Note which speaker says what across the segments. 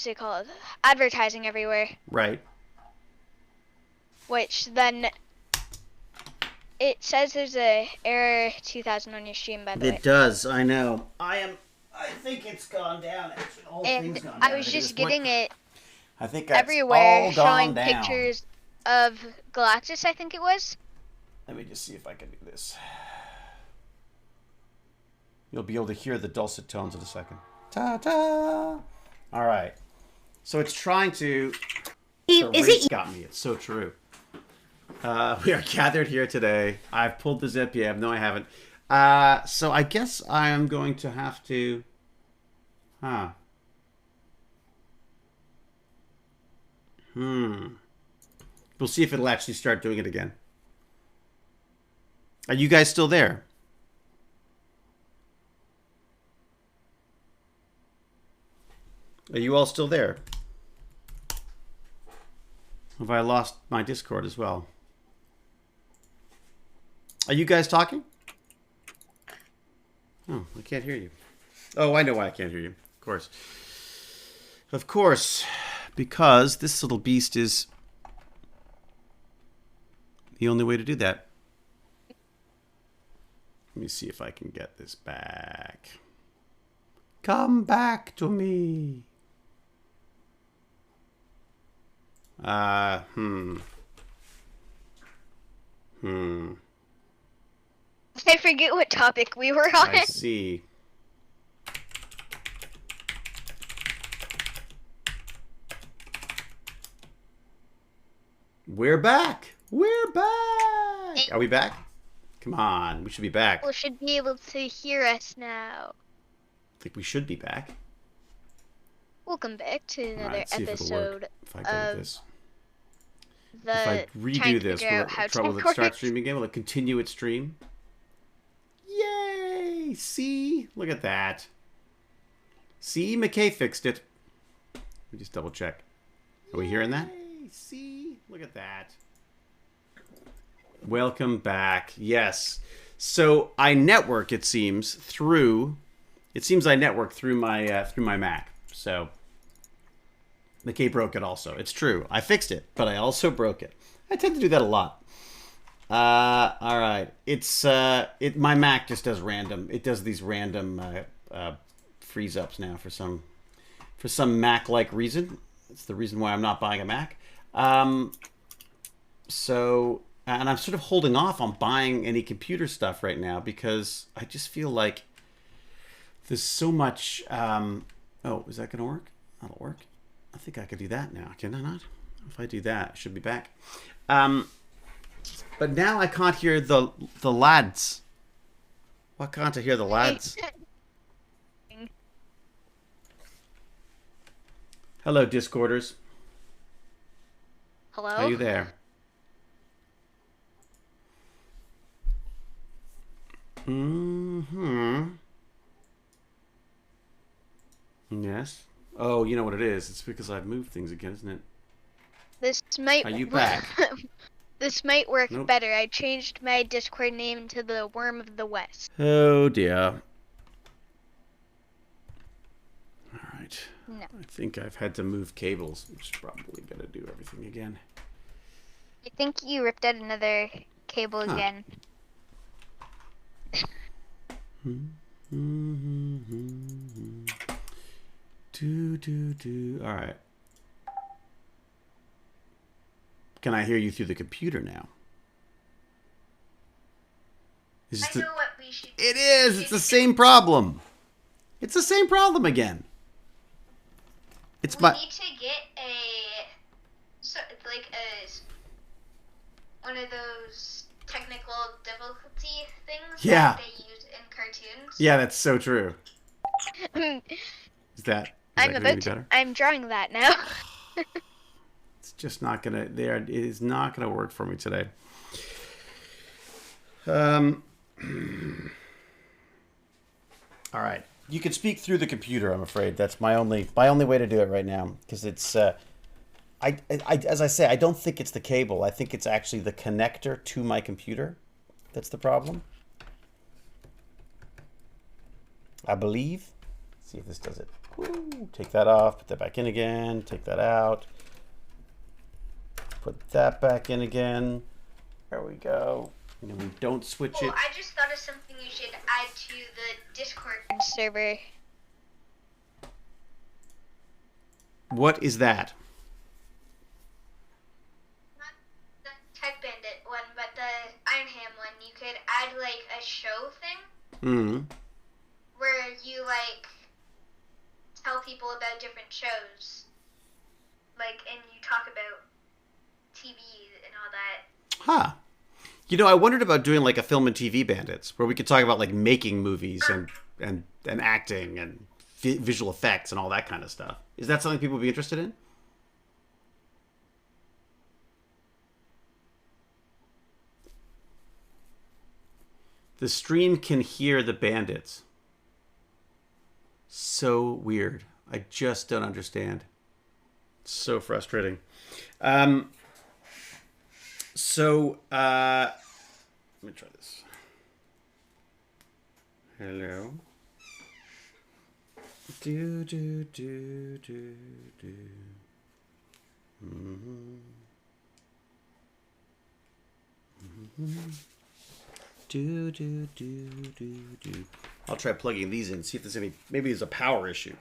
Speaker 1: what's it called? Advertising everywhere.
Speaker 2: Right.
Speaker 1: Which then it says there's a error 2000 on your stream, by the way.
Speaker 2: It does. I know. I think it's gone down. Actually, the whole thing's gone down.
Speaker 1: I was just getting it
Speaker 2: I think that's
Speaker 1: everywhere,
Speaker 2: all gone
Speaker 1: showing
Speaker 2: down.
Speaker 1: pictures of Galactus, I think it was.
Speaker 2: Let me just see if I can do this. You'll be able to hear the dulcet tones in a second. Ta-ta! All right. So it's trying to... It's got me. It's so true. We are gathered here today. I've pulled the zip. Yeah, no, I haven't. So I guess I am going to have to... We'll see if it'll actually start doing it again. Are you guys still there? Are you all still there? Have I lost my Discord as well? Are you guys talking? Oh, I can't hear you. Oh, I know why I can't hear you. Of course. Of course. Because this little beast is the only way to do that. Let me see if I can get this back. Come back to me.
Speaker 1: I forget what topic we were on.
Speaker 2: I see. We're back. We're back. Are we back? Come on, we should be back.
Speaker 1: People should be able to hear us now.
Speaker 2: I think we should be back.
Speaker 1: Welcome back to another
Speaker 2: Right,
Speaker 1: episode
Speaker 2: if I go to this.
Speaker 1: the
Speaker 2: If I redo this, will it start streaming again? Will it continue its stream? Yay! See? Look at that. See? McKay fixed it. Let me just double check. Are we hearing that? See? Look at that. Welcome back. Yes. So I network, it seems, through... It seems I network through my Mac. So McKay broke it also. It's true. I fixed it, but I also broke it. I tend to do that a lot. All right. It's my Mac just does random. It does these random freeze ups now for some Mac-like reason. It's the reason why I'm not buying a Mac. So, and I'm sort of holding off on buying any computer stuff right now because I just feel like there's so much. Oh, is that going to work? That'll work. I think I could do that now. Can I not? If I do that, I should be back. But now I can't hear the lads. Why can't I hear the lads? Hello, Discorders.
Speaker 1: Hello?
Speaker 2: Are you there? Yes. Oh, you know what it is. It's because I've moved things again, isn't it?
Speaker 1: This might...
Speaker 2: Are you back?
Speaker 1: This might work
Speaker 2: Nope.
Speaker 1: better. I changed my Discord name to the Worm of the West.
Speaker 2: Oh, dear. All right.
Speaker 1: No.
Speaker 2: I think I've had to move cables, which is probably going to do everything again.
Speaker 1: I think you ripped out another cable again.
Speaker 2: All right. Can I hear you through the computer now?
Speaker 1: I know what we should do.
Speaker 2: It is. It's the same problem. It's the same problem again. It's
Speaker 1: we need to get one of those technical difficulty things that they use in cartoons.
Speaker 2: Yeah, that's so true. Is that better?
Speaker 1: I'm drawing that now.
Speaker 2: It's just not gonna. It is not gonna work for me today. All right. You can speak through the computer. I'm afraid that's my only way to do it right now because it's. As I say, I don't think it's the cable. I think it's actually the connector to my computer that's the problem. I believe. Let's see if this does it. Woo. Take that off. Put that back in again. Take that out. Put that back in again. There we go. And then we don't switch it.
Speaker 1: I just thought of something you should add to the Discord server.
Speaker 2: What is that?
Speaker 1: Not the TechBandit one, but the Ironham one. You could add like a show thing where you like tell people about different shows, like, and you talk about TV and all that.
Speaker 2: Huh. You know, I wondered about doing like a film and TV bandits where we could talk about like making movies and acting and visual effects and all that kind of stuff. Is that something people would be interested in? The stream can hear the bandits. So weird. I just don't understand. It's so frustrating. Let me try this. Hello. Do do do do do. Do do do do do. I'll try plugging these in. See if there's any. Maybe there's a power issue.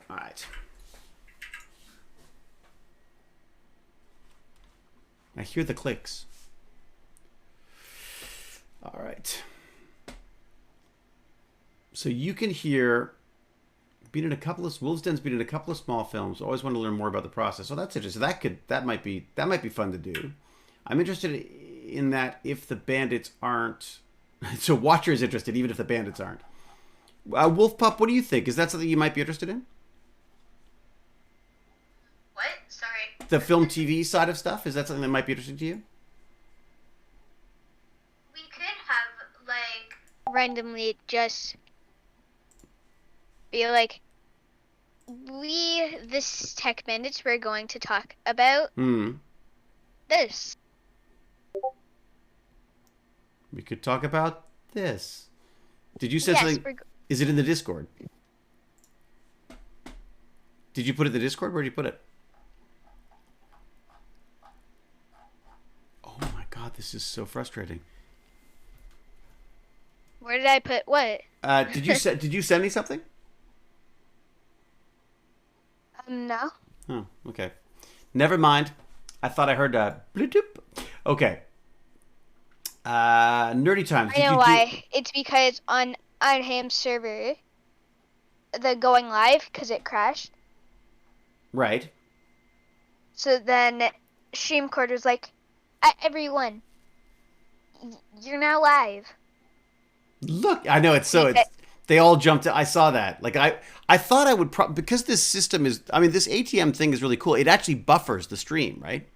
Speaker 2: All right. I hear the clicks. All right. So you can hear. Wolves Den's been in a couple of small films. Always want to learn more about the process. Oh, that's interesting. That might be fun to do. I'm interested in that if the bandits aren't. So Watcher is interested even if the bandits aren't. Wolf Pup, what do you think? Is that something you might be interested in?
Speaker 1: What? Sorry.
Speaker 2: The film TV side of stuff? Is that something that might be interesting to you?
Speaker 1: We could have like randomly just be like, this Tech Bandits, we're going to talk about this.
Speaker 2: We could talk about this. Did you say something? Is it in the Discord? Did you put it in the Discord? Where did you put it? Oh my god, this is so frustrating.
Speaker 1: Where did I put what?
Speaker 2: Did you send me something?
Speaker 1: No.
Speaker 2: Oh, okay. Never mind. I thought I heard bloop. Okay. Nerdy Times.
Speaker 1: I know why. It's because on Ironham's server, the going live, because it crashed.
Speaker 2: Right.
Speaker 1: So then Streamcord was like, everyone, you're now live.
Speaker 2: Look, I know they all jumped. I saw that. Like I thought I would because this system is. I mean, this ATM thing is really cool. It actually buffers the stream, right?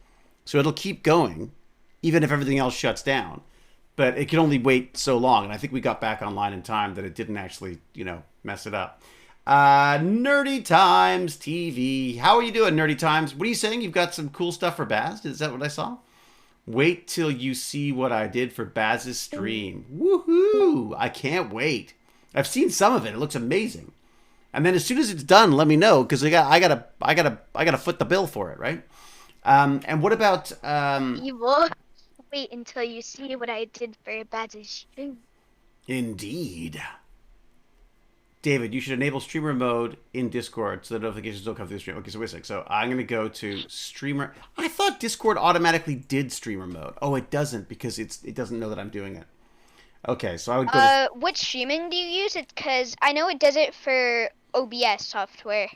Speaker 2: So it'll keep going, even if everything else shuts down. But it can only wait so long, and I think we got back online in time that it didn't actually, mess it up. Nerdy Times TV. How are you doing, Nerdy Times? What are you saying? You've got some cool stuff for Baz? Is that what I saw? Wait till you see what I did for Baz's stream. Woohoo! I can't wait. I've seen some of it. It looks amazing. And then as soon as it's done, let me know because I gotta foot the bill for it, right? And what about
Speaker 1: You will wait until you see what I did for Baz's stream.
Speaker 2: Indeed. David, you should enable streamer mode in Discord so the notifications don't come through the stream. Okay, so wait a sec. So I'm going to go to streamer. I thought Discord automatically did streamer mode. Oh, it doesn't because it doesn't know that I'm doing it. Okay, so I would go to...
Speaker 1: What streaming do you use? It's because I know it does it for OBS software.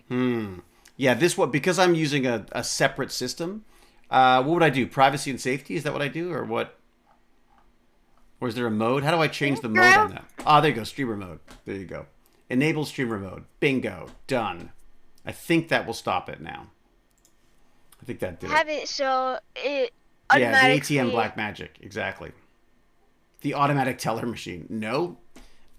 Speaker 2: Yeah, this one, because I'm using a separate system, what would I do? Privacy and safety? Is that what I do? Or what? Or is there a mode? How do I change the mode on that? Ah, there you go. Streamer mode. There you go. Enable streamer mode. Bingo. Done. I think that will stop it now. I think that did
Speaker 1: Have it so it automatically...
Speaker 2: Yeah, the ATM Black Magic. Exactly. The automatic teller machine. No.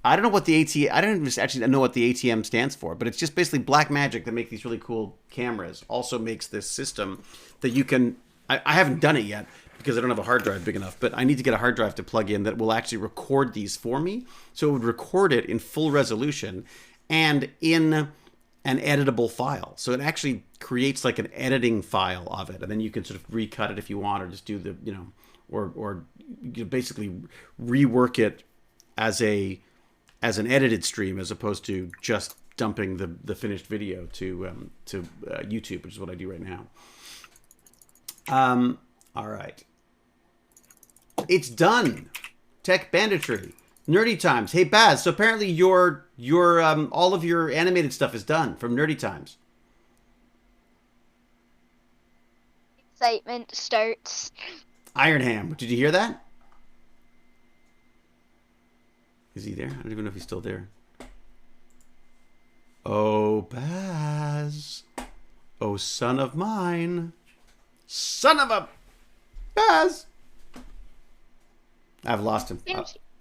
Speaker 2: I don't know what the ATM... I don't actually know what the ATM stands for, but it's just basically Black Magic that make these really cool cameras. Also makes this system that you can... I haven't done it yet, because I don't have a hard drive big enough, but I need to get a hard drive to plug in that will actually record these for me. So it would record it in full resolution and in an editable file. So it actually creates like an editing file of it, and then you can sort of recut it if you want, or just do the, or you basically rework it as an edited stream, as opposed to just dumping the finished video to YouTube, which is what I do right now. All right. It's done. TechBanditry. Nerdy Times. Hey, Baz, so apparently your all of your animated stuff is done from Nerdy Times.
Speaker 1: Excitement starts.
Speaker 2: Ironham. Did you hear that? Is he there? I don't even know if he's still there. Oh, Baz. Oh, son of mine. Son of a... Baz! I've lost him.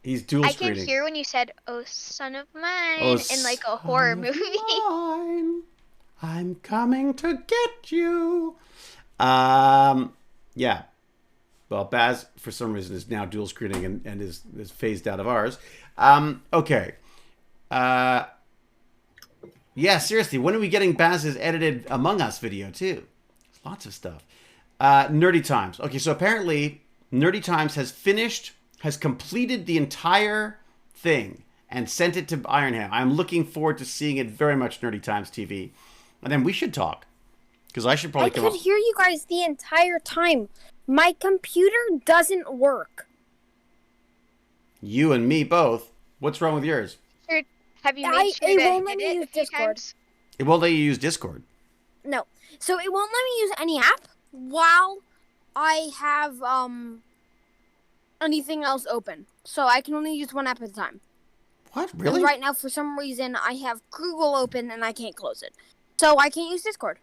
Speaker 2: He's dual screening.
Speaker 1: I can hear when you said, "Oh, son of mine," in like a horror movie.
Speaker 2: Mine. I'm coming to get you. Yeah. Well, Baz, for some reason, is now dual screening and is phased out of ours. Okay. Yeah, seriously, when are we getting Baz's edited Among Us video, too? Lots of stuff. Nerdy Times. Okay, so apparently Nerdy Times has completed the entire thing and sent it to Ironham. I'm looking forward to seeing it very much, Nerdy Times TV. And then we should talk. Because I should probably
Speaker 3: I could hear you guys the entire time. My computer doesn't work.
Speaker 2: You and me both. What's wrong with yours?
Speaker 1: Have you made sure
Speaker 3: it
Speaker 1: to
Speaker 3: won't let
Speaker 1: hit
Speaker 3: me
Speaker 1: it
Speaker 3: use
Speaker 1: a few
Speaker 3: Discord.
Speaker 1: times?
Speaker 2: It won't let you use Discord.
Speaker 3: No. So it won't let me use any app while I have anything else open. So I can only use one app at a time.
Speaker 2: What? Really?
Speaker 3: And right now, for some reason, I have Google open and I can't close it. So I can't use Discord.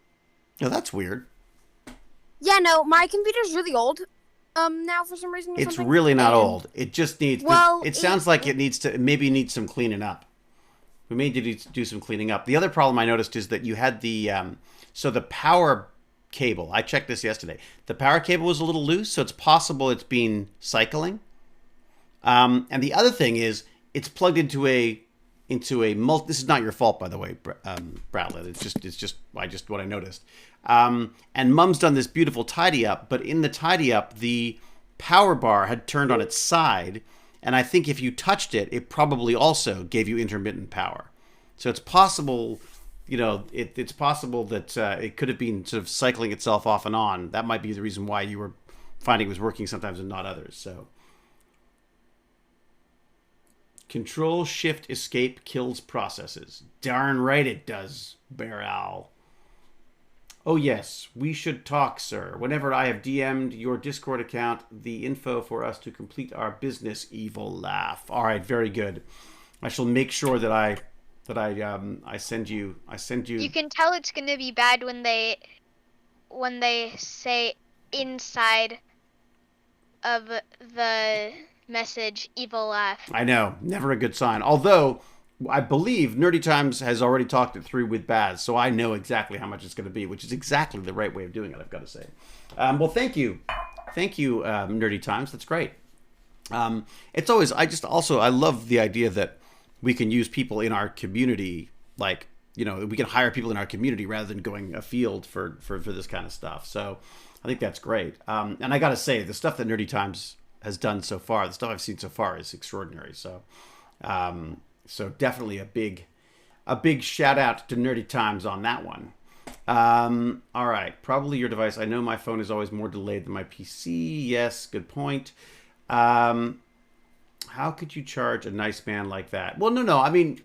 Speaker 2: Oh, that's weird.
Speaker 3: Yeah, no, my computer's really old. Now for some reason.
Speaker 2: It's really not old. It just needs.
Speaker 3: Well,
Speaker 2: it sounds like it needs to. Maybe needs some cleaning up. We may need to do some cleaning up. The other problem I noticed is that you had the so the power cable. I checked this yesterday. The power cable was a little loose, so it's possible it's been cycling. And the other thing is it's plugged into a multi. This is not your fault, by the way, Bradley. It's just what I noticed. And Mum's done this beautiful tidy up, but in the tidy up, the power bar had turned on its side, and I think if you touched it, it probably also gave you intermittent power. So it's possible, it's possible that it could have been sort of cycling itself off and on. That might be the reason why you were finding it was working sometimes and not others. So. Control, Shift, Escape kills processes. Darn right it does, Bear Owl. Oh yes, we should talk, sir. Whenever I have DM'd your Discord account, the info for us to complete our business, evil laugh. All right, very good. I shall make sure that I send you.
Speaker 1: You can tell it's going to be bad when they say inside of the message evil laugh.
Speaker 2: I know, never a good sign. Although I believe Nerdy Times has already talked it through with Baz, so I know exactly how much it's going to be, which is exactly the right way of doing it, I've got to say. Well, thank you, Nerdy Times. That's great. It's always I love the idea that we can use people in our community, like we can hire people in our community rather than going afield for this kind of stuff. So I think that's great. And I got to say, the stuff that Nerdy Times has done so far, the stuff I've seen so far is extraordinary. So, so definitely a big shout out to Nerdy Times on that one. All right, probably your device. I know my phone is always more delayed than my PC. Yes, good point. How could you charge a nice man like that? Well, no. I mean,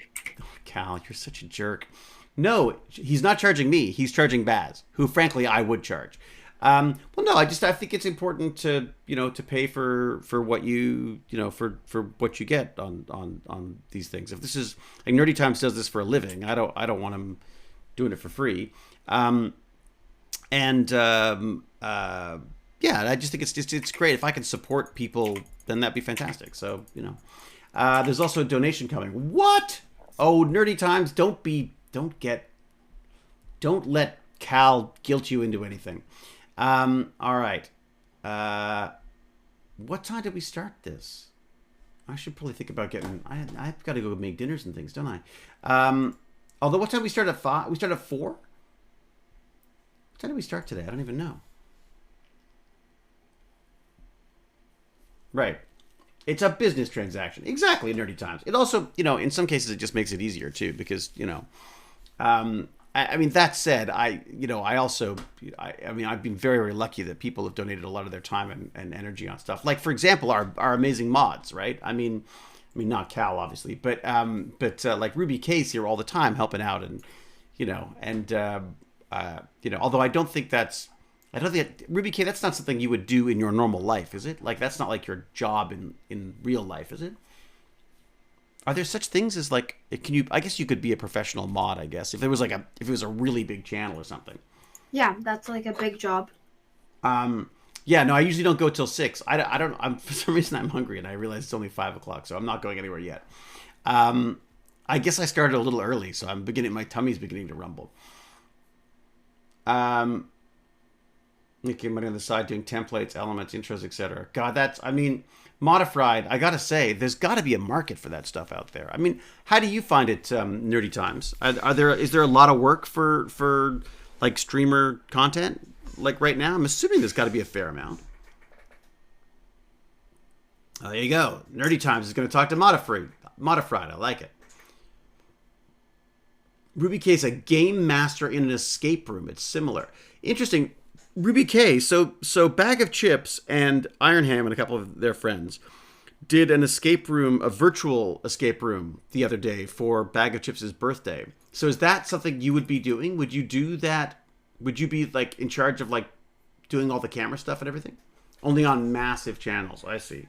Speaker 2: Cal, you're such a jerk. No, he's not charging me. He's charging Baz, who frankly I would charge. Well, no, I think it's important to to pay for what you for what you get on these things. If this is like Nerdy Times does this for a living, I don't want him doing it for free. Yeah, I just think it's great if I can support people, then that'd be fantastic. So there's also a donation coming. What? Oh, Nerdy Times, don't let Cal guilt you into anything. All right. What time did we start this? I should probably think about getting. I've got to go make dinners and things, don't I? Although, what time we start at 5? We start at 4. What time did we start today? I don't even know. Right. It's a business transaction. Exactly, Nerdy Times. It also, in some cases, it just makes it easier too, because I mean, that said, I've been very, very lucky that people have donated a lot of their time and energy on stuff. Like, for example, our amazing mods, right? I mean, not Cal, obviously, but like Ruby K's here all the time helping out, and although I don't think Ruby K, that's not something you would do in your normal life, is it? Like, that's not like your job in real life, is it? Are there such things as like, I guess you could be a professional mod, I guess, if it was a really big channel or something.
Speaker 4: Yeah, that's like a big job.
Speaker 2: Yeah, no, I usually don't go till 6. For some reason I'm hungry and I realize it's only 5 o'clock, so I'm not going anywhere yet. I guess I started a little early, so my tummy's beginning to rumble. Making money on the side, doing templates, elements, intros, etc. God, Modified, I gotta say, there's gotta be a market for that stuff out there. I mean, how do you find it, Nerdy Times? Is there a lot of work for like streamer content? Like right now? I'm assuming there's gotta be a fair amount. Oh, there you go. Nerdy Times is gonna talk to Modified. I like it. Ruby K is a game master in an escape room. It's similar. Interesting. Ruby K, so Bag of Chips and Ironham and a couple of their friends did an escape room, a virtual escape room the other day for Bag of Chips' birthday. So is that something you would be doing? Would you do that? Would you be like in charge of like doing all the camera stuff and everything? Only on massive channels. I see.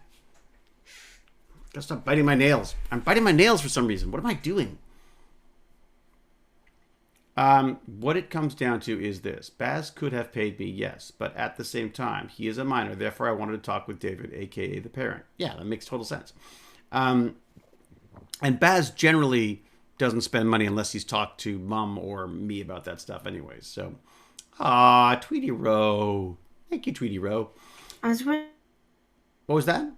Speaker 2: Gotta stop biting my nails. I'm biting my nails for some reason. What am I doing? What it comes down to is this. Baz could have paid me, yes, but at the same time, he is a minor, therefore I wanted to talk with David, a.k.a. the parent. Yeah, that makes total sense. And Baz generally doesn't spend money unless he's talked to Mom or me about that stuff anyways. So, Tweety Row. Thank you, Tweety Row. What was that?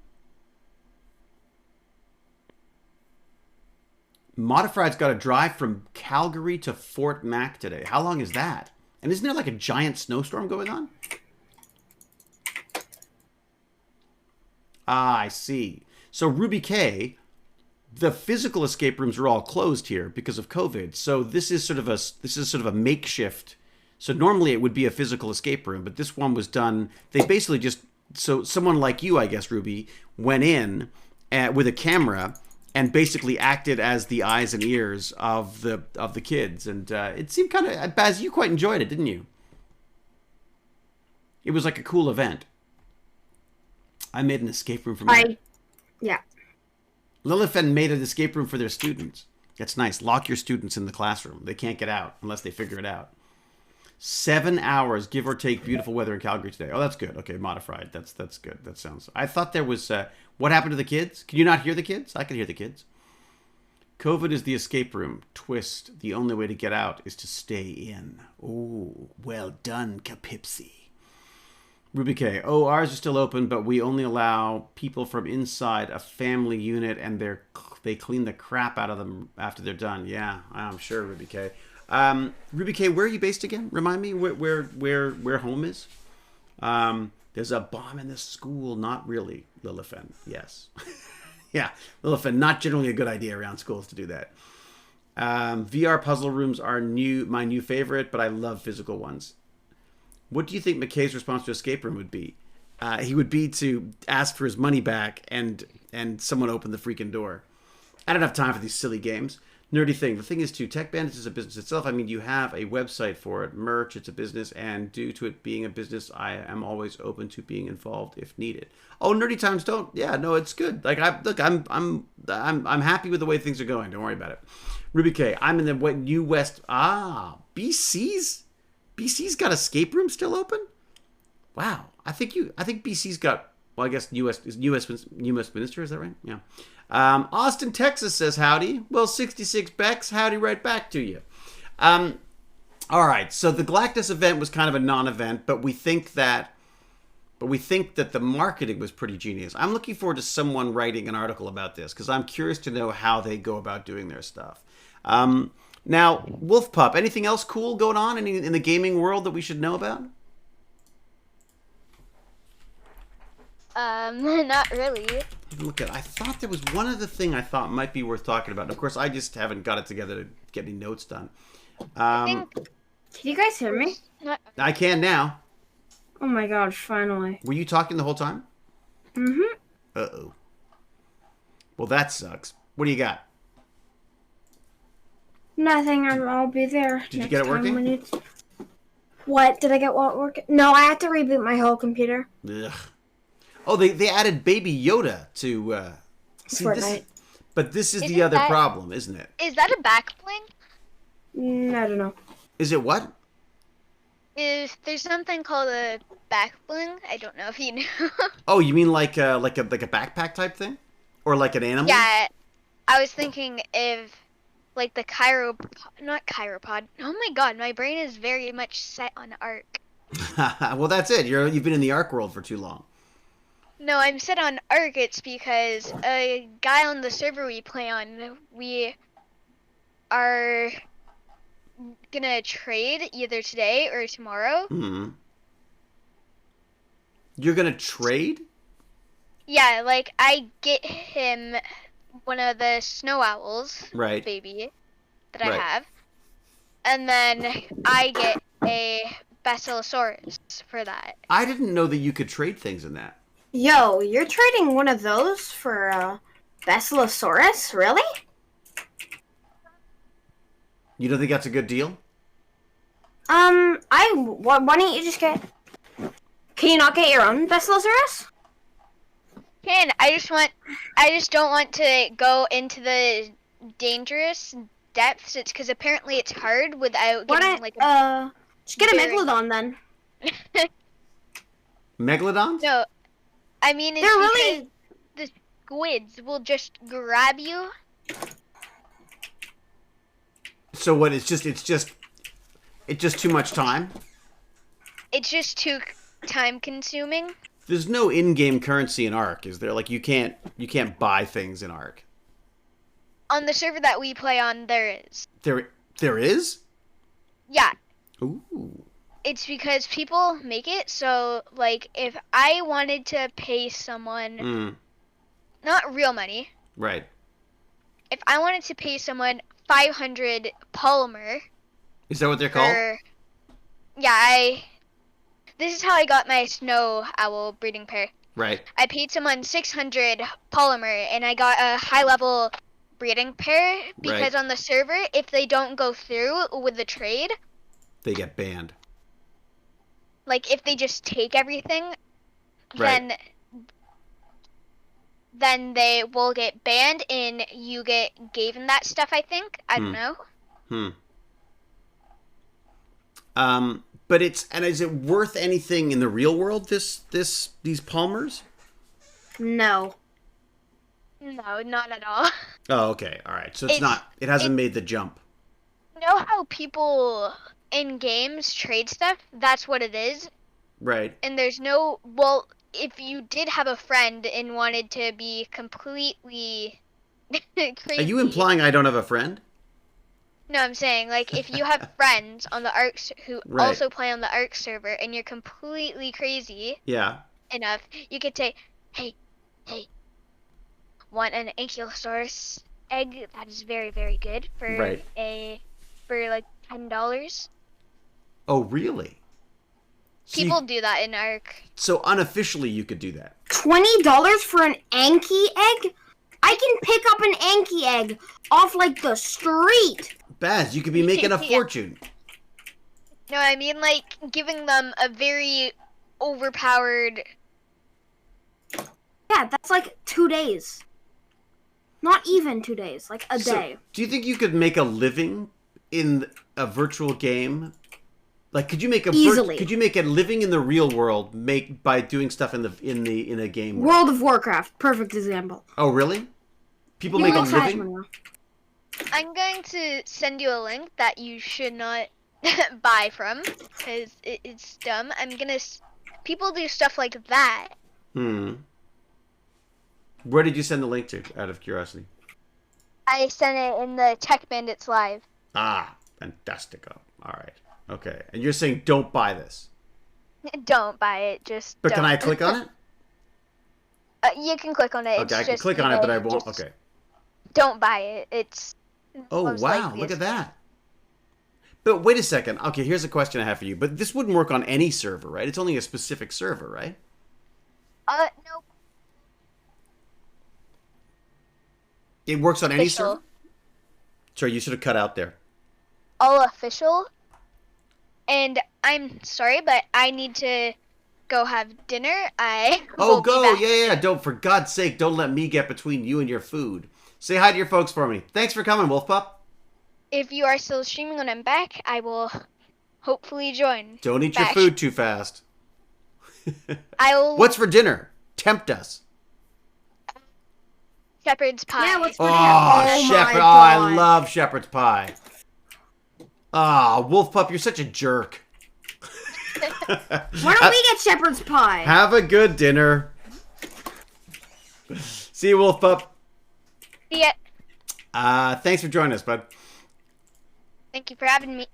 Speaker 2: Modified's got to drive from Calgary to Fort Mac today. How long is that? And isn't there like a giant snowstorm going on? I see. So Ruby K, the physical escape rooms are all closed here because of COVID. So this is sort of a makeshift. So normally it would be a physical escape room, but this one was done. They basically so someone like you, I guess, Ruby, went in with a camera and basically acted as the eyes and ears of the kids. And it seemed kind of... Baz, you quite enjoyed it, didn't you? It was like a cool event. I made an escape room for my...
Speaker 4: Yeah.
Speaker 2: Lilithen made an escape room for their students. That's nice. Lock your students in the classroom. They can't get out unless they figure it out. 7 hours, give or take, beautiful weather in Calgary today. Oh, that's good. Okay, Modified. That's good. That sounds... I thought there was... what happened to the kids? Can you not hear the kids? I can hear the kids. COVID is the escape room. Twist. The only way to get out is to stay in. Oh, well done, Capipsy. Ruby K. Oh, ours are still open, but we only allow people from inside a family unit, and they clean the crap out of them after they're done. Yeah, I'm sure, Ruby K. Ruby K, where are you based again? Remind me where home is. There's a bomb in this school. Not really, Lilithen. Yes. Yeah, Lilithen, not generally a good idea around schools to do that. VR puzzle rooms are my new favorite, but I love physical ones. What do you think McKay's response to escape room would be? He would be to ask for his money back and someone open the freaking door. I don't have time for these silly games. Nerdy thing. The thing is, too, TechBanditry is a business itself. I mean, you have a website for it, merch. It's a business, and due to it being a business, I am always open to being involved if needed. Oh, Nerdy Times don't. Yeah, no, it's good. Like, I'm happy with the way things are going. Don't worry about it. Ruby K. I'm in the New West. BC's got escape room still open. Wow. I think BC's got. Well, I guess New Westminster, is that right? Yeah. Austin, Texas says howdy. Well, 66 Becks, howdy right back to you. All right, so the Galactus event was kind of a non-event, but we think that but we think that the marketing was pretty genius. I'm looking forward to someone writing an article about this because I'm curious to know how they go about doing their stuff. Now, Wolf Pup, anything else cool going on in the gaming world that we should know about?
Speaker 5: Not really.
Speaker 2: Look at. I thought there was one other thing I thought might be worth talking about. And of course, I just haven't got it together to get any notes done.
Speaker 4: Can you guys hear me?
Speaker 2: I can now.
Speaker 4: Oh my god, finally.
Speaker 2: Were you talking the whole time?
Speaker 4: Mm-hmm.
Speaker 2: Uh-oh. Well, that sucks. What do you got?
Speaker 4: Nothing, I'll be there.
Speaker 2: Did you get it working?
Speaker 4: What? Did I get what working? No, I had to reboot my whole computer.
Speaker 2: Ugh. Oh, they added Baby Yoda to... see,
Speaker 4: Fortnite.
Speaker 2: But this is
Speaker 5: Isn't
Speaker 2: the other
Speaker 5: that-
Speaker 2: problem, isn't it?
Speaker 5: Is that a back bling?
Speaker 4: I don't know.
Speaker 2: Is it what?
Speaker 5: There's something called a back bling. I don't know if you knew.
Speaker 2: Oh, you mean like a backpack type thing? Or like an animal?
Speaker 5: Yeah, I was thinking if like the not chiropod. Oh my god, my brain is very much set on Ark.
Speaker 2: Well, that's it. You've been in the Ark world for too long.
Speaker 5: No, I'm set on Ark. It's because a guy on the server we play on, we are gonna trade either today or tomorrow.
Speaker 2: Hmm. You're gonna trade?
Speaker 5: Yeah, like I get him one of the snow owls,
Speaker 2: Right.
Speaker 5: baby, that
Speaker 2: Right.
Speaker 5: I have, and then I get a Basilosaurus for that.
Speaker 2: I didn't know that you could trade things in that.
Speaker 4: Yo, you're trading one of those for Basilosaurus? Really?
Speaker 2: You don't think that's a good deal?
Speaker 4: Why don't you just get... Can you not get your own Basilosaurus?
Speaker 5: I just don't want to go into the dangerous depths. It's because apparently it's hard without getting
Speaker 4: just get a
Speaker 5: very-
Speaker 4: Megalodon then.
Speaker 2: Megalodons?
Speaker 5: No, I mean it's
Speaker 4: They're
Speaker 5: because
Speaker 4: really...
Speaker 5: the squids will just grab you.
Speaker 2: So what? It's just too much time.
Speaker 5: It's just too time consuming.
Speaker 2: There's no in-game currency in Ark, is there? Like you can't buy things in Ark.
Speaker 5: On the server that we play on, there is.
Speaker 2: There is?
Speaker 5: Yeah,
Speaker 2: Ooh.
Speaker 5: it's because people make it so, like, if I wanted to pay someone, not real money,
Speaker 2: Right.
Speaker 5: if I wanted to pay someone 500 polymer
Speaker 2: Is that what they're called?
Speaker 5: for, yeah, this is how I got my snow owl breeding pair.
Speaker 2: Right.
Speaker 5: I paid someone 600 polymer and I got a high level breeding pair because
Speaker 2: Right.
Speaker 5: on the server, if they don't go through with the trade,
Speaker 2: They get banned.
Speaker 5: like if they just take everything,
Speaker 2: Right.
Speaker 5: then they will get banned and you get given that stuff, I think. I don't know.
Speaker 2: But is it worth anything in the real world? These Palmers?
Speaker 4: No.
Speaker 5: No, not at all.
Speaker 2: Oh, okay, all right. So it hasn't made the jump.
Speaker 5: Know how people in games trade stuff? That's what it is.
Speaker 2: Right.
Speaker 5: And there's no, well, if you did have a friend and wanted to be completely crazy.
Speaker 2: Are you implying I don't have a friend?
Speaker 5: No, I'm saying, like, if you have friends on the Ark who
Speaker 2: Right.
Speaker 5: also play on the Ark server and you're completely crazy
Speaker 2: Yeah.
Speaker 5: enough, you could say, hey, want an Ankylosaurus egg? That is very, very good for
Speaker 2: Right.
Speaker 5: like $10.
Speaker 2: Oh, really? So
Speaker 5: People do that in Ark.
Speaker 2: so unofficially you could do that.
Speaker 4: $20 for an Anky egg? I can pick up an Anky egg off like the street.
Speaker 2: Baz, you could be making a
Speaker 5: Yeah.
Speaker 2: fortune.
Speaker 5: No, I mean like giving them a very overpowered.
Speaker 4: Yeah, that's like 2 days. Not even 2 days, like a
Speaker 2: So,
Speaker 4: day.
Speaker 2: do you think you could make a living in a virtual game? Like, could you make
Speaker 4: Easily.
Speaker 2: could you make a living in the real world by doing stuff in a game world?
Speaker 4: World of Warcraft, perfect example.
Speaker 2: Oh, really? People
Speaker 4: You
Speaker 2: make a
Speaker 4: look at-
Speaker 2: living?
Speaker 5: I'm going to send you a link that you should not buy from because it's dumb. I'm gonna people do stuff like that.
Speaker 2: Where did you send the link to, out of curiosity?
Speaker 5: I sent it in the Tech Bandits Live.
Speaker 2: Ah, fantastico. All right. Okay. And you're saying don't buy this.
Speaker 5: Don't buy it. Just.
Speaker 2: But
Speaker 5: don't.
Speaker 2: can I click on it?
Speaker 5: You can click on it.
Speaker 2: Okay,
Speaker 5: it's
Speaker 2: I can
Speaker 5: just,
Speaker 2: click on it, but I won't. Okay.
Speaker 5: Don't buy it. It's.
Speaker 2: Oh,
Speaker 5: most
Speaker 2: wow.
Speaker 5: likely
Speaker 2: Look
Speaker 5: a
Speaker 2: at
Speaker 5: scam.
Speaker 2: that. But wait a second. Okay, here's a question I have for you. But this wouldn't work on any server, right? It's only a specific server, right?
Speaker 5: No.
Speaker 2: It works on any
Speaker 5: Official.
Speaker 2: server? Sorry, you should have cut out there.
Speaker 5: All official. And I'm sorry, but I need to go have dinner. I
Speaker 2: Oh,
Speaker 5: will be
Speaker 2: go.
Speaker 5: back.
Speaker 2: Yeah. Don't, for God's sake, don't let me get between you and your food. Say hi to your folks for me. Thanks for coming, Wolf Pup.
Speaker 5: If you are still streaming when I'm back, I will hopefully join.
Speaker 2: Don't eat
Speaker 5: back.
Speaker 2: your food too fast.
Speaker 5: I will.
Speaker 2: What's for dinner? Tempt us.
Speaker 5: Shepherd's pie?
Speaker 4: Yeah, what's
Speaker 2: Oh,
Speaker 4: for dinner? Oh
Speaker 2: shepherd.
Speaker 4: my
Speaker 2: Oh, I
Speaker 4: God.
Speaker 2: love shepherd's pie. Ah, Wolf Pup, you're such a jerk.
Speaker 4: Why don't we get shepherd's pie?
Speaker 2: Have a good dinner. See you, Wolf Pup.
Speaker 5: Yeah.
Speaker 2: Thanks for joining us, bud.
Speaker 5: Thank you for having me.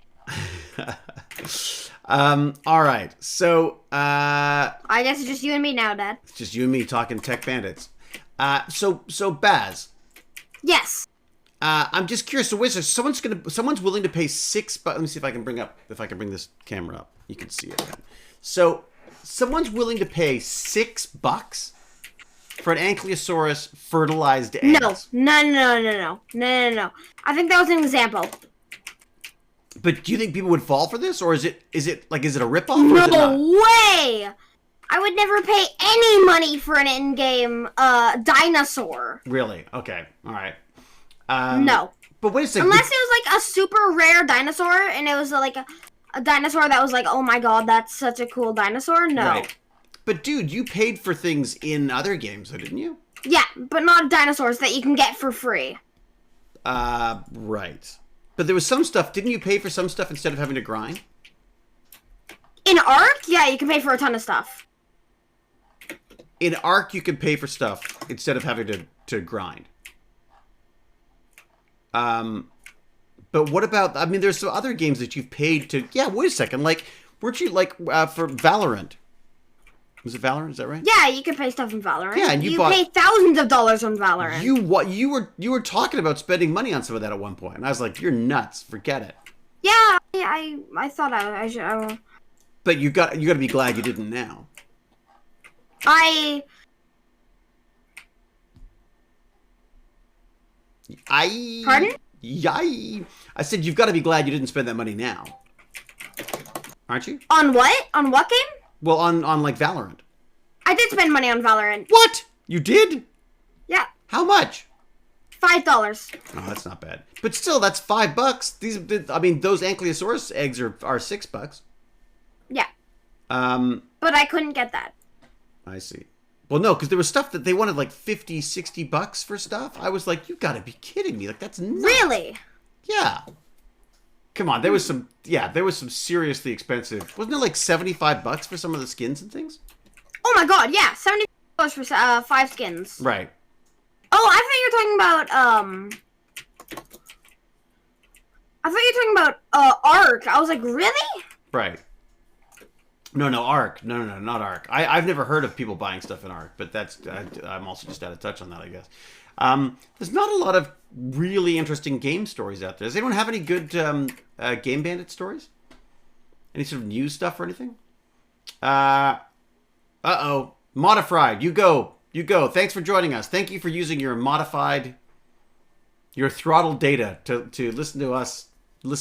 Speaker 2: All right. So,
Speaker 4: I guess it's just you and me now, Dad.
Speaker 2: it's just you and me talking Tech Bandits. So Baz,
Speaker 4: Yes.
Speaker 2: I'm just curious. So, Wizard, someone's willing to pay $6. Let me see if I can bring this camera up. You can see it. So, someone's willing to pay $6 for an Ankylosaurus fertilized eggs.
Speaker 4: No. I think that was an example.
Speaker 2: But do you think people would fall for this, or is it a ripoff? Or is it
Speaker 4: No
Speaker 2: not?
Speaker 4: way! I would never pay any money for an in-game dinosaur.
Speaker 2: Really? Okay. All right.
Speaker 4: No.
Speaker 2: But wait a second.
Speaker 4: Unless it was like a super rare dinosaur and it was like a dinosaur that was like, oh my god, that's such a cool dinosaur. No.
Speaker 2: Right. But dude, you paid for things in other games, though, didn't you?
Speaker 4: Yeah, but not dinosaurs that you can get for free.
Speaker 2: Right. But there was some stuff. Didn't you pay for some stuff instead of having to grind?
Speaker 4: In Ark, yeah, you can pay for a ton of stuff.
Speaker 2: In Ark, you can pay for stuff instead of having to grind. But what about? I mean, there's some other games that you've paid to. Yeah, wait a second. Like, weren't you for Valorant? Was it Valorant? Is that right?
Speaker 4: Yeah, you can pay stuff in Valorant.
Speaker 2: Yeah, and you bought-
Speaker 4: pay thousands of dollars on Valorant.
Speaker 2: You were talking about spending money on some of that at one point, and I was like, "You're nuts! Forget it."
Speaker 4: Yeah, I thought I should.
Speaker 2: But you got to be glad you didn't now.
Speaker 4: I Pardon?
Speaker 2: Yay! I said you've got to be glad you didn't spend that money now, aren't you?
Speaker 4: On what? On what game?
Speaker 2: Well, on like Valorant.
Speaker 4: I did spend money on Valorant.
Speaker 2: What? You did?
Speaker 4: Yeah,
Speaker 2: How much?
Speaker 4: $5.
Speaker 2: Oh, that's not bad. But still, that's $5. Those Ankylosaurus eggs are $6.
Speaker 4: Yeah,
Speaker 2: Um,
Speaker 4: but I couldn't get that.
Speaker 2: I see. Well, no, because there was stuff that they wanted like $50, $60 for stuff. I was like, you got to be kidding me! Like that's nuts.
Speaker 4: Really?
Speaker 2: Yeah. Come on, there was some seriously expensive. Wasn't it like $75 for some of the skins and things?
Speaker 4: Oh my god, yeah, $70 for 5 skins.
Speaker 2: Right.
Speaker 4: Oh, I thought you were talking about Ark. I was like, really?
Speaker 2: Right. No, Ark. No, not Ark. I've never heard of people buying stuff in Ark, but I'm also just out of touch on that, I guess. There's not a lot of really interesting game stories out there. Does anyone have any good Game Bandit stories? Any sort of news stuff or anything? Uh-oh. Modified. You go. Thanks for joining us. Thank you for using your throttled data to listen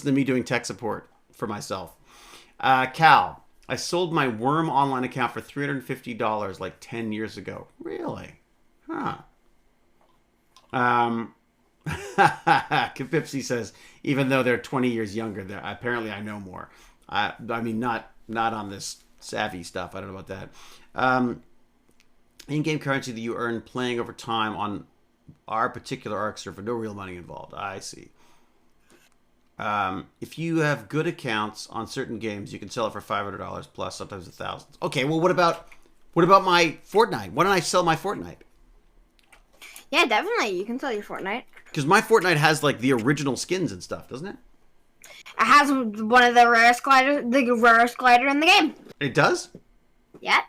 Speaker 2: to me doing tech support for myself. Cal, I sold my Worm online account for $350 like 10 years ago. Really? Huh. Kapipsy says, even though they're 20 years younger, apparently I know more. I mean, not on this savvy stuff. I don't know about that. In-game currency that you earn playing over time on our particular Ark server. No real money involved. I see. If you have good accounts on certain games, you can sell it for $500 plus, sometimes $1,000. Okay, well, what about my Fortnite? Why don't I sell my Fortnite?
Speaker 4: Yeah, definitely. You can sell your Fortnite.
Speaker 2: Because my Fortnite has like the original skins and stuff, doesn't it?
Speaker 4: It has one of the rarest glider in the game.
Speaker 2: It does?
Speaker 4: Yeah.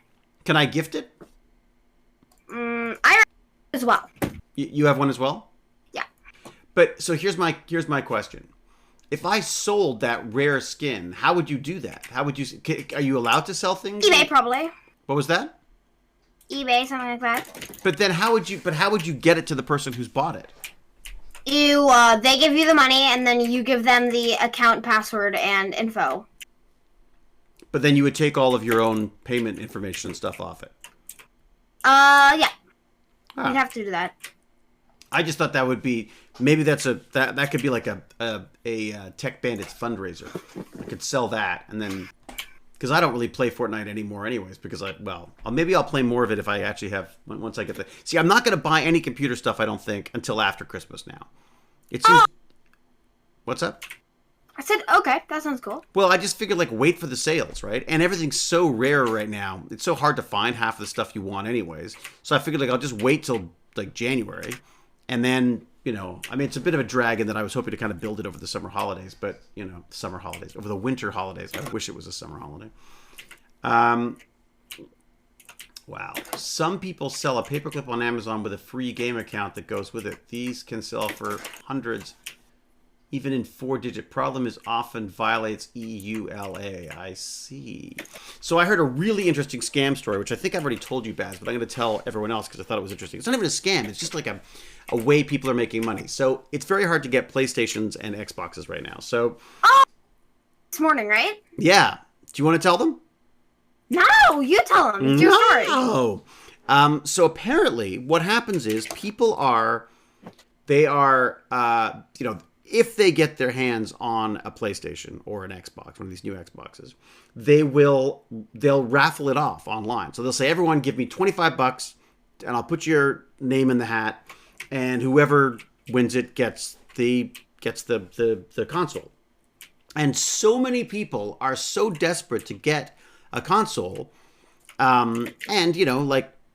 Speaker 2: Can I gift it?
Speaker 4: I as well.
Speaker 2: You have one as well?
Speaker 4: Yeah.
Speaker 2: But so here's my question. If I sold that rare skin, how would you do that? How would you? Are you allowed to sell things?
Speaker 4: eBay probably.
Speaker 2: What was that?
Speaker 4: eBay, something like that.
Speaker 2: But then how would you get it to the person who's bought it?
Speaker 4: They give you the money, and then you give them the account password and info.
Speaker 2: But then you would take all of your own payment information and stuff off it.
Speaker 4: Yeah.
Speaker 2: Huh.
Speaker 4: You'd have to do that.
Speaker 2: I just thought that would be maybe that could be like a TechBandit's fundraiser. I could sell that, and then because I don't really play Fortnite anymore, anyways. Because maybe I'll play more of it if I actually have once I get the. See, I'm not going to buy any computer stuff. I don't think until after Christmas now. It seems. What's up?
Speaker 4: I said, okay, that sounds cool.
Speaker 2: Well, I just figured wait for the sales, right? And everything's so rare right now. It's so hard to find half of the stuff you want, anyways. So I figured I'll just wait till January. And then, it's a bit of a drag in that I was hoping to kind of build it over the summer holidays, but, over the winter holidays. I wish it was a summer holiday. Wow. Some people sell a paperclip on Amazon with a free game account that goes with it. These can sell for hundreds, even in 4-digit. Problem is often violates EULA. I see. So I heard a really interesting scam story, which I think I've already told you, Baz, but I'm going to tell everyone else because I thought it was interesting. It's not even a scam. It's just like a way people are making money. So it's very hard to get PlayStations and Xboxes right now. So
Speaker 4: this morning, right?
Speaker 2: Yeah. Do you want to tell them?
Speaker 4: No, you tell them. It's your story.
Speaker 2: No. So apparently what happens is people if they get their hands on a PlayStation or an Xbox, one of these new Xboxes, they'll raffle it off online. So they'll say, everyone give me $25 and I'll put your name in the hat, and whoever wins it gets the console. And so many people are so desperate to get a console, and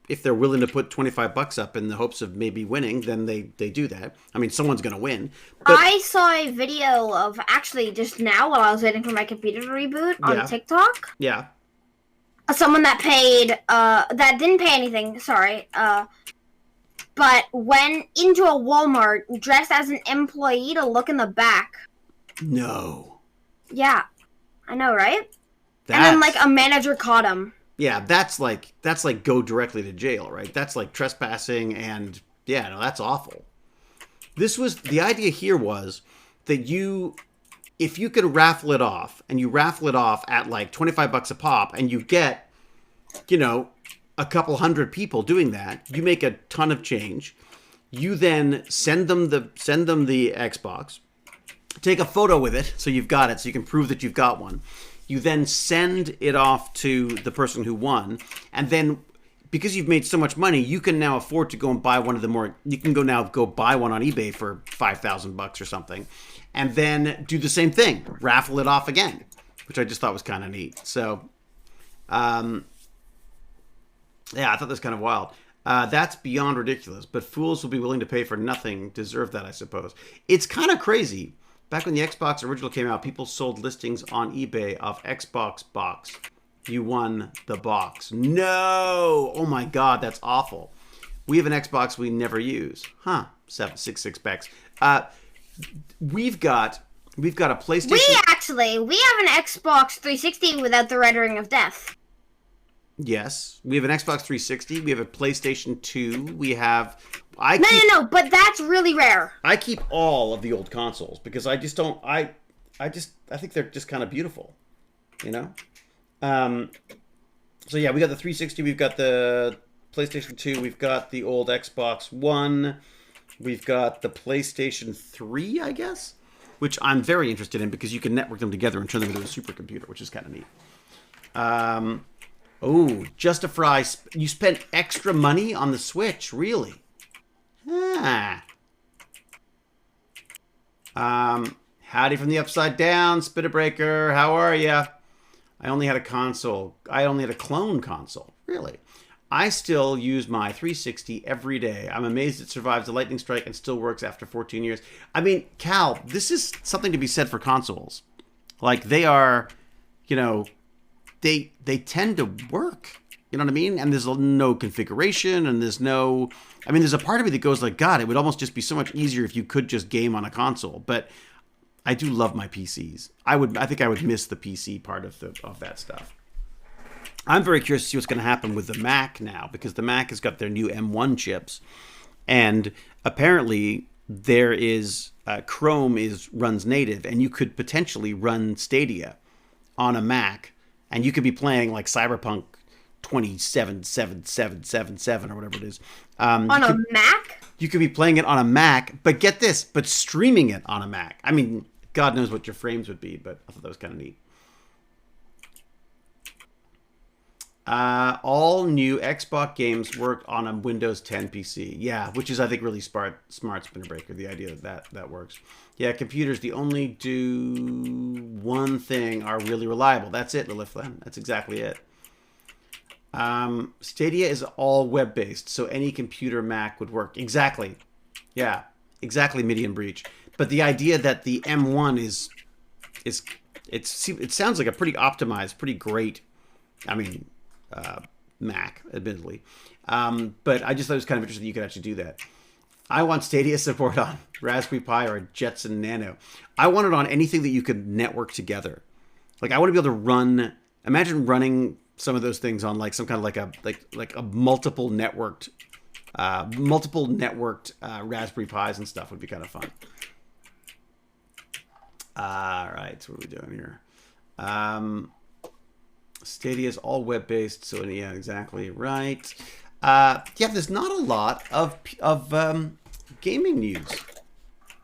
Speaker 2: if they're willing to put $25 up in the hopes of maybe winning, then they do that. I mean, someone's going to win. But
Speaker 4: I saw a video of actually just now while I was waiting for my computer to reboot on TikTok.
Speaker 2: Yeah.
Speaker 4: Someone that that didn't pay anything, sorry, but went into a Walmart dressed as an employee to look in the back.
Speaker 2: No.
Speaker 4: Yeah. I know, right? And then a manager caught him.
Speaker 2: Yeah, that's like go directly to jail, right? That's like trespassing, and that's awful. The idea here was that if you could raffle it off, and you raffle it off at $25 a pop, and you get, a couple hundred people doing that, you make a ton of change. You then send them the Xbox, take a photo with it, so you've got it, so you can prove that you've got one. You then send it off to the person who won, and then because you've made so much money, you can now afford to go and buy one of the more. You can go buy one on eBay for $5,000 or something, and then do the same thing, raffle it off again, which I just thought was kind of neat. So, I thought that was kind of wild. That's beyond ridiculous, but fools will be willing to pay for nothing. Deserve that, I suppose. It's kind of crazy. Back when the Xbox original came out, people sold listings on eBay of Xbox box. You won the box. No! Oh my God, that's awful. We have an Xbox we never use. Huh? 766 specs. We've got a PlayStation.
Speaker 4: We have an Xbox 360 without the Red Ring of Death.
Speaker 2: Yes, we have an Xbox 360. We have a PlayStation 2. We have.
Speaker 4: No, but that's really rare.
Speaker 2: I keep all of the old consoles because I just don't. I think they're just kind of beautiful, So yeah, we got the 360. We've got the PlayStation 2. We've got the old Xbox One. We've got the PlayStation 3, I guess, which I'm very interested in because you can network them together and turn them into a supercomputer, which is kind of neat. Just a fry. You spent extra money on the Switch, really? Howdy from the Upside Down, Spitterbreaker. How are ya? I only had a console. I only had a clone console. Really? I still use my 360 every day. I'm amazed it survives the lightning strike and still works after 14 years. I mean, Cal, this is something to be said for consoles. Like, they are, you know, they tend to work. You know what I mean? And there's no configuration, and there's no... I mean, there's a part of me that goes like, God, it would almost just be so much easier if you could just game on a console. But I do love my PCs. I think I would miss the PC part of that stuff. I'm very curious to see what's going to happen with the Mac now, because the Mac has got their new M1 chips, and apparently there is Chrome runs native, and you could potentially run Stadia on a Mac, and you could be playing like Cyberpunk 27777 or whatever it is.
Speaker 4: On a Mac?
Speaker 2: You could be playing it on a Mac, but get this, but streaming it on a Mac. I mean, God knows what your frames would be, but I thought that was kind of neat. All new Xbox games work on a Windows 10 PC. Yeah, which is, I think, really smart Spinnerbreaker, the idea that works. Yeah, computers, the only do one thing are really reliable. That's it, Lilith. That's exactly it. Stadia is all web-based, so any computer Mac would work. Exactly. Yeah, exactly, Midian Breach. But the idea that the M1 it sounds like a pretty optimized, pretty great, I mean, Mac, admittedly. But I just thought it was kind of interesting that you could actually do that. I want Stadia support on Raspberry Pi or Jetson Nano. I want it on anything that you could network together. Like, I want to be able to run, imagine running some of those things on like some kind of like a multiple networked Raspberry Pis and stuff would be kind of fun. All right, so what are we doing here? Stadia is all web-based, so yeah, exactly right. Yeah, there's not a lot of gaming news,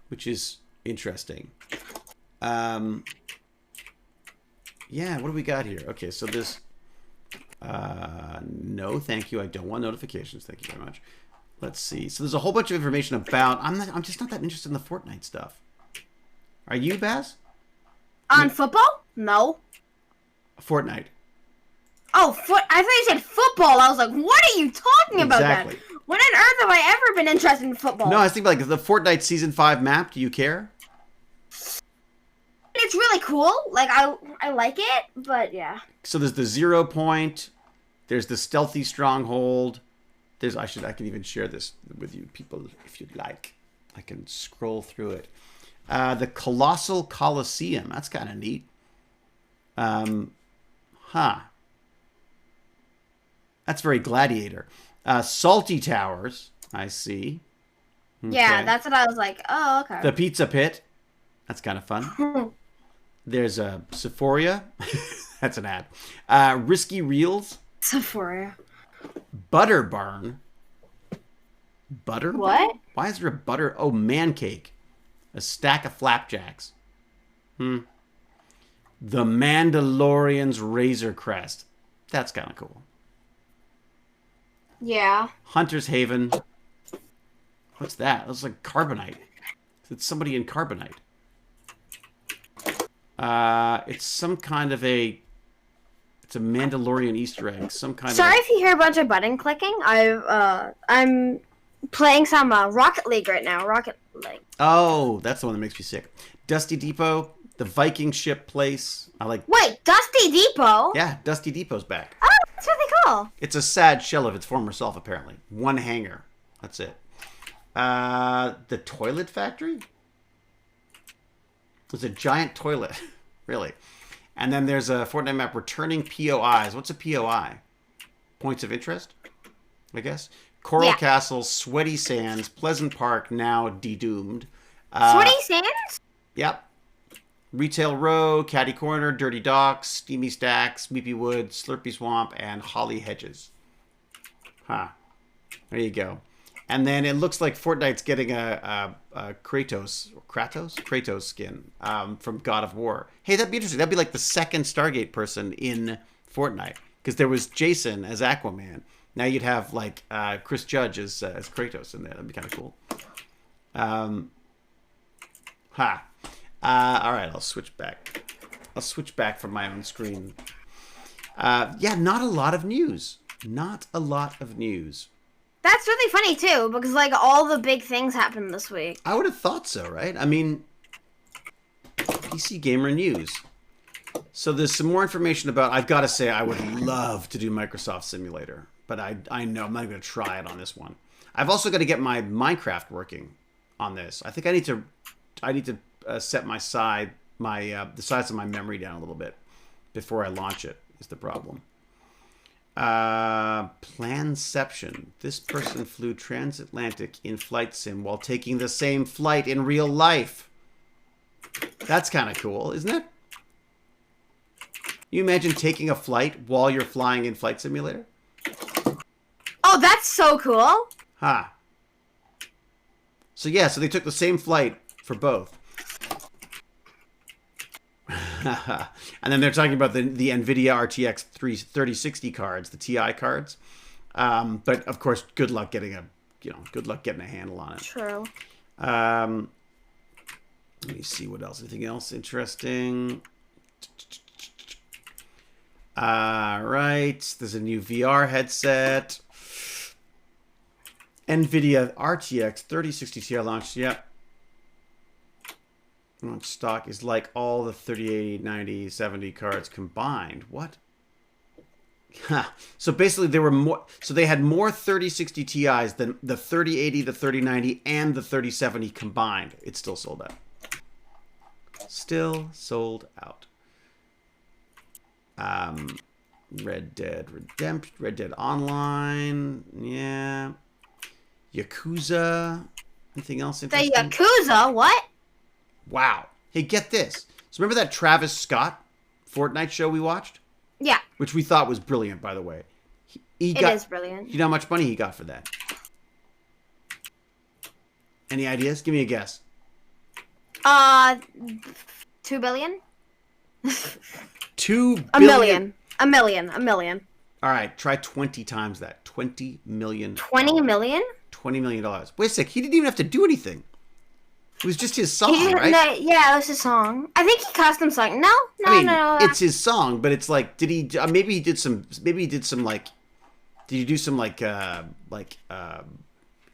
Speaker 2: which is interesting. Yeah, what do we got here? Okay, so this. No, thank you. I don't want notifications. Thank you very much. Let's see. So there's a whole bunch of information about. I'm just not that interested in the Fortnite stuff. Are you, Baz?
Speaker 4: On football? No.
Speaker 2: Fortnite.
Speaker 4: Oh, I thought you said football. I was like, what are you talking about?
Speaker 2: Exactly.
Speaker 4: That? When on earth have I ever been interested in football?
Speaker 2: No, I was thinking like the Fortnite Season 5 map. Do you care?
Speaker 4: It's really cool. Like, I like it, but yeah.
Speaker 2: So there's the 0 point. There's the stealthy stronghold. I can even share this with you people if you'd like. I can scroll through it. The Colossal Coliseum. That's kind of neat. That's very Gladiator. Salty Towers. I see. Okay.
Speaker 4: Yeah, that's what I was like. Oh, okay.
Speaker 2: The Pizza Pit. That's kind of fun. There's a Sephora. That's an ad. Risky Reels.
Speaker 4: Sephora.
Speaker 2: Butter Barn. Butter?
Speaker 4: What?
Speaker 2: Why is there a butter? Oh, man cake. A stack of flapjacks. The Mandalorian's Razor Crest. That's kind of cool.
Speaker 4: Yeah.
Speaker 2: Hunter's Haven. What's that? That's like carbonite. It's somebody in carbonite. It's some kind of it's a Mandalorian Easter egg. Some kind
Speaker 4: Sorry
Speaker 2: of.
Speaker 4: if you hear a bunch of button clicking. I'm playing some Rocket League right now. Rocket League.
Speaker 2: Oh, that's the one that makes me sick. Dusty Depot, the Viking ship place.
Speaker 4: Wait, Dusty Depot?
Speaker 2: Yeah, Dusty Depot's back.
Speaker 4: Oh, that's really cool.
Speaker 2: It's a sad shell of its former self, apparently. One hangar. That's it. The Toilet Factory? It's a giant toilet. Really. And then there's a Fortnite map returning POIs. What's a POI? Points of interest, I guess. Coral Castle, Sweaty Sands, Pleasant Park, now dedoomed.
Speaker 4: Sweaty Sands?
Speaker 2: Yep. Retail Row, Caddy Corner, Dirty Docks, Steamy Stacks, Weepy Wood, Slurpy Swamp, and Holly Hedges. There you go. And then it looks like Fortnite's getting a Kratos skin from God of War. Hey, that'd be interesting. That'd be like the second Stargate person in Fortnite. Because there was Jason as Aquaman. Now you'd have like Chris Judge as Kratos in there. That'd be kind of cool. All right, I'll switch back. I'll switch back from my own screen. Yeah, not a lot of news. Not a lot of news.
Speaker 4: That's really funny too, because like all the big things happened this week.
Speaker 2: I would have thought so, right? I mean, PC Gamer News. So there's some more information about. I've got to say, I would love to do Microsoft Simulator, but I know I'm not going to try it on this one. I've also got to get my Minecraft working on this. I think I need to set the size of my memory down a little bit before I launch it. Is the problem. Planception. This person flew transatlantic in flight sim while taking the same flight in real life. That's kind of cool, isn't it? You imagine taking a flight while you're flying in Flight Simulator?
Speaker 4: Oh, that's so cool.
Speaker 2: Huh. So yeah, so they took the same flight for both. And then they're talking about the NVIDIA RTX 3060 cards, the TI cards. But of course, good luck getting a handle on it.
Speaker 4: True.
Speaker 2: Let me see what else. Anything else interesting? Right. There's a new VR headset. NVIDIA RTX 3060 Ti launched. Yep. Launch stock is like all the 3080, 90, 70 cards combined. What? So basically, there were more. So they had more 3060 Ti's than the 3080, the 3090, and the 3070 combined. It's still sold out. Still sold out. Red Dead Redemption, Red Dead Online, yeah. Yakuza. Anything else interesting?
Speaker 4: The Yakuza? What?
Speaker 2: Wow. Hey, get this. So remember that Travis Scott Fortnite show we watched?
Speaker 4: Yeah.
Speaker 2: Which we thought was brilliant, by the way. It
Speaker 4: is brilliant.
Speaker 2: You know how much money he got for that? Any ideas? Give me a guess.
Speaker 4: 2 billion?
Speaker 2: 2 billion?
Speaker 4: A million.
Speaker 2: All right, try 20 times that. 20 million.
Speaker 4: 20 million?
Speaker 2: $20 million. Wait a sec. He didn't even have to do anything. It was just his song, right?
Speaker 4: No, yeah, it was his song. I think he custom song. No.
Speaker 2: It's his song, but it's like, did he? Maybe he did some. Maybe he did some like. Did you do some not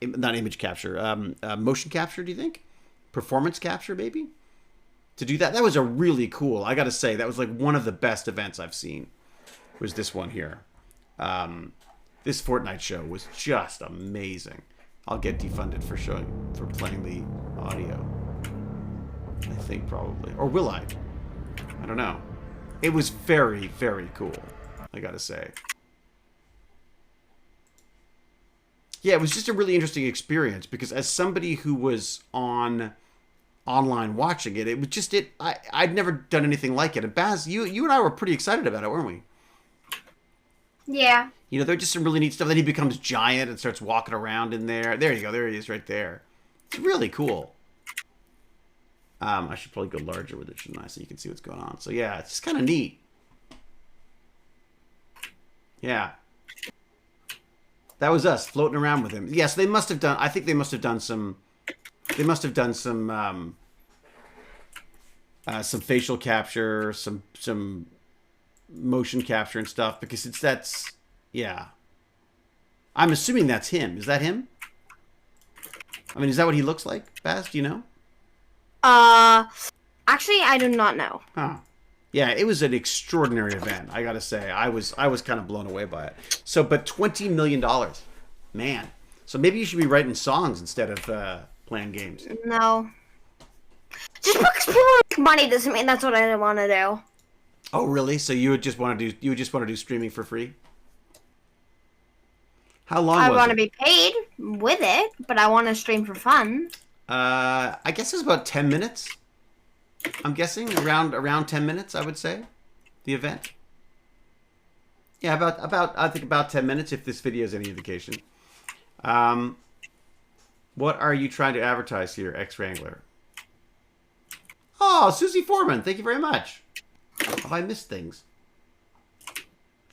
Speaker 2: image capture, motion capture? Do you think? Performance capture, maybe. To do that, that was a really cool. I got to say, that was like one of the best events I've seen. Was this one here? This Fortnite show was just amazing. I'll get defunded for playing the audio. I think probably. Or will I? I don't know. It was very, very cool, I gotta say. Yeah, it was just a really interesting experience because as somebody who was online watching it, it was just I'd never done anything like it. And Baz, you and I were pretty excited about it, weren't we?
Speaker 4: Yeah.
Speaker 2: You know, there's just some really neat stuff. Then he becomes giant and starts walking around in there. There you go. There he is right there. It's really cool. I should probably go larger with it, shouldn't I? So you can see what's going on. So yeah, it's just kind of neat. Yeah. That was us floating around with him. Yes, they must have done, I think they must have done some facial capture, some motion capture and stuff because yeah. I'm assuming that's him. Is that him? I mean, is that what he looks like, Baz? Do you know?
Speaker 4: Actually, I do not know.
Speaker 2: Huh. Yeah, it was an extraordinary event. I gotta say, I was kind of blown away by it. So, but $20 million, man. So maybe you should be writing songs instead of playing games.
Speaker 4: No. Just because people make money doesn't mean that's what I want to do.
Speaker 2: Oh, really? So you would just want to do streaming for free? How long was it?
Speaker 4: I want to be paid with it, but I want to stream for fun.
Speaker 2: I guess it was about 10 minutes. I'm guessing around 10 minutes, I would say, the event. Yeah, I think about 10 minutes if this video is any indication. What are you trying to advertise here, X-Wrangler? Oh, Susie Foreman, thank you very much. Have I missed things? Have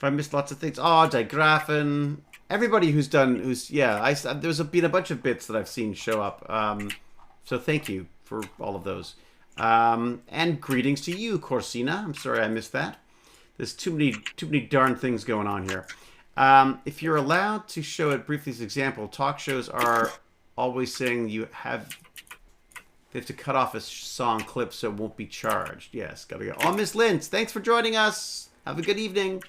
Speaker 2: I missed lots of things? Oh, Digrafen. Everybody there's been a bunch of bits that I've seen show up. So thank you for all of those. And greetings to you, Corsina. I'm sorry I missed that. There's too many darn things going on here. If you're allowed to show it briefly as an example, talk shows are always saying they have to cut off a song clip so it won't be charged. Yes, gotta go. Oh, Miss Lintz, thanks for joining us. Have a good evening.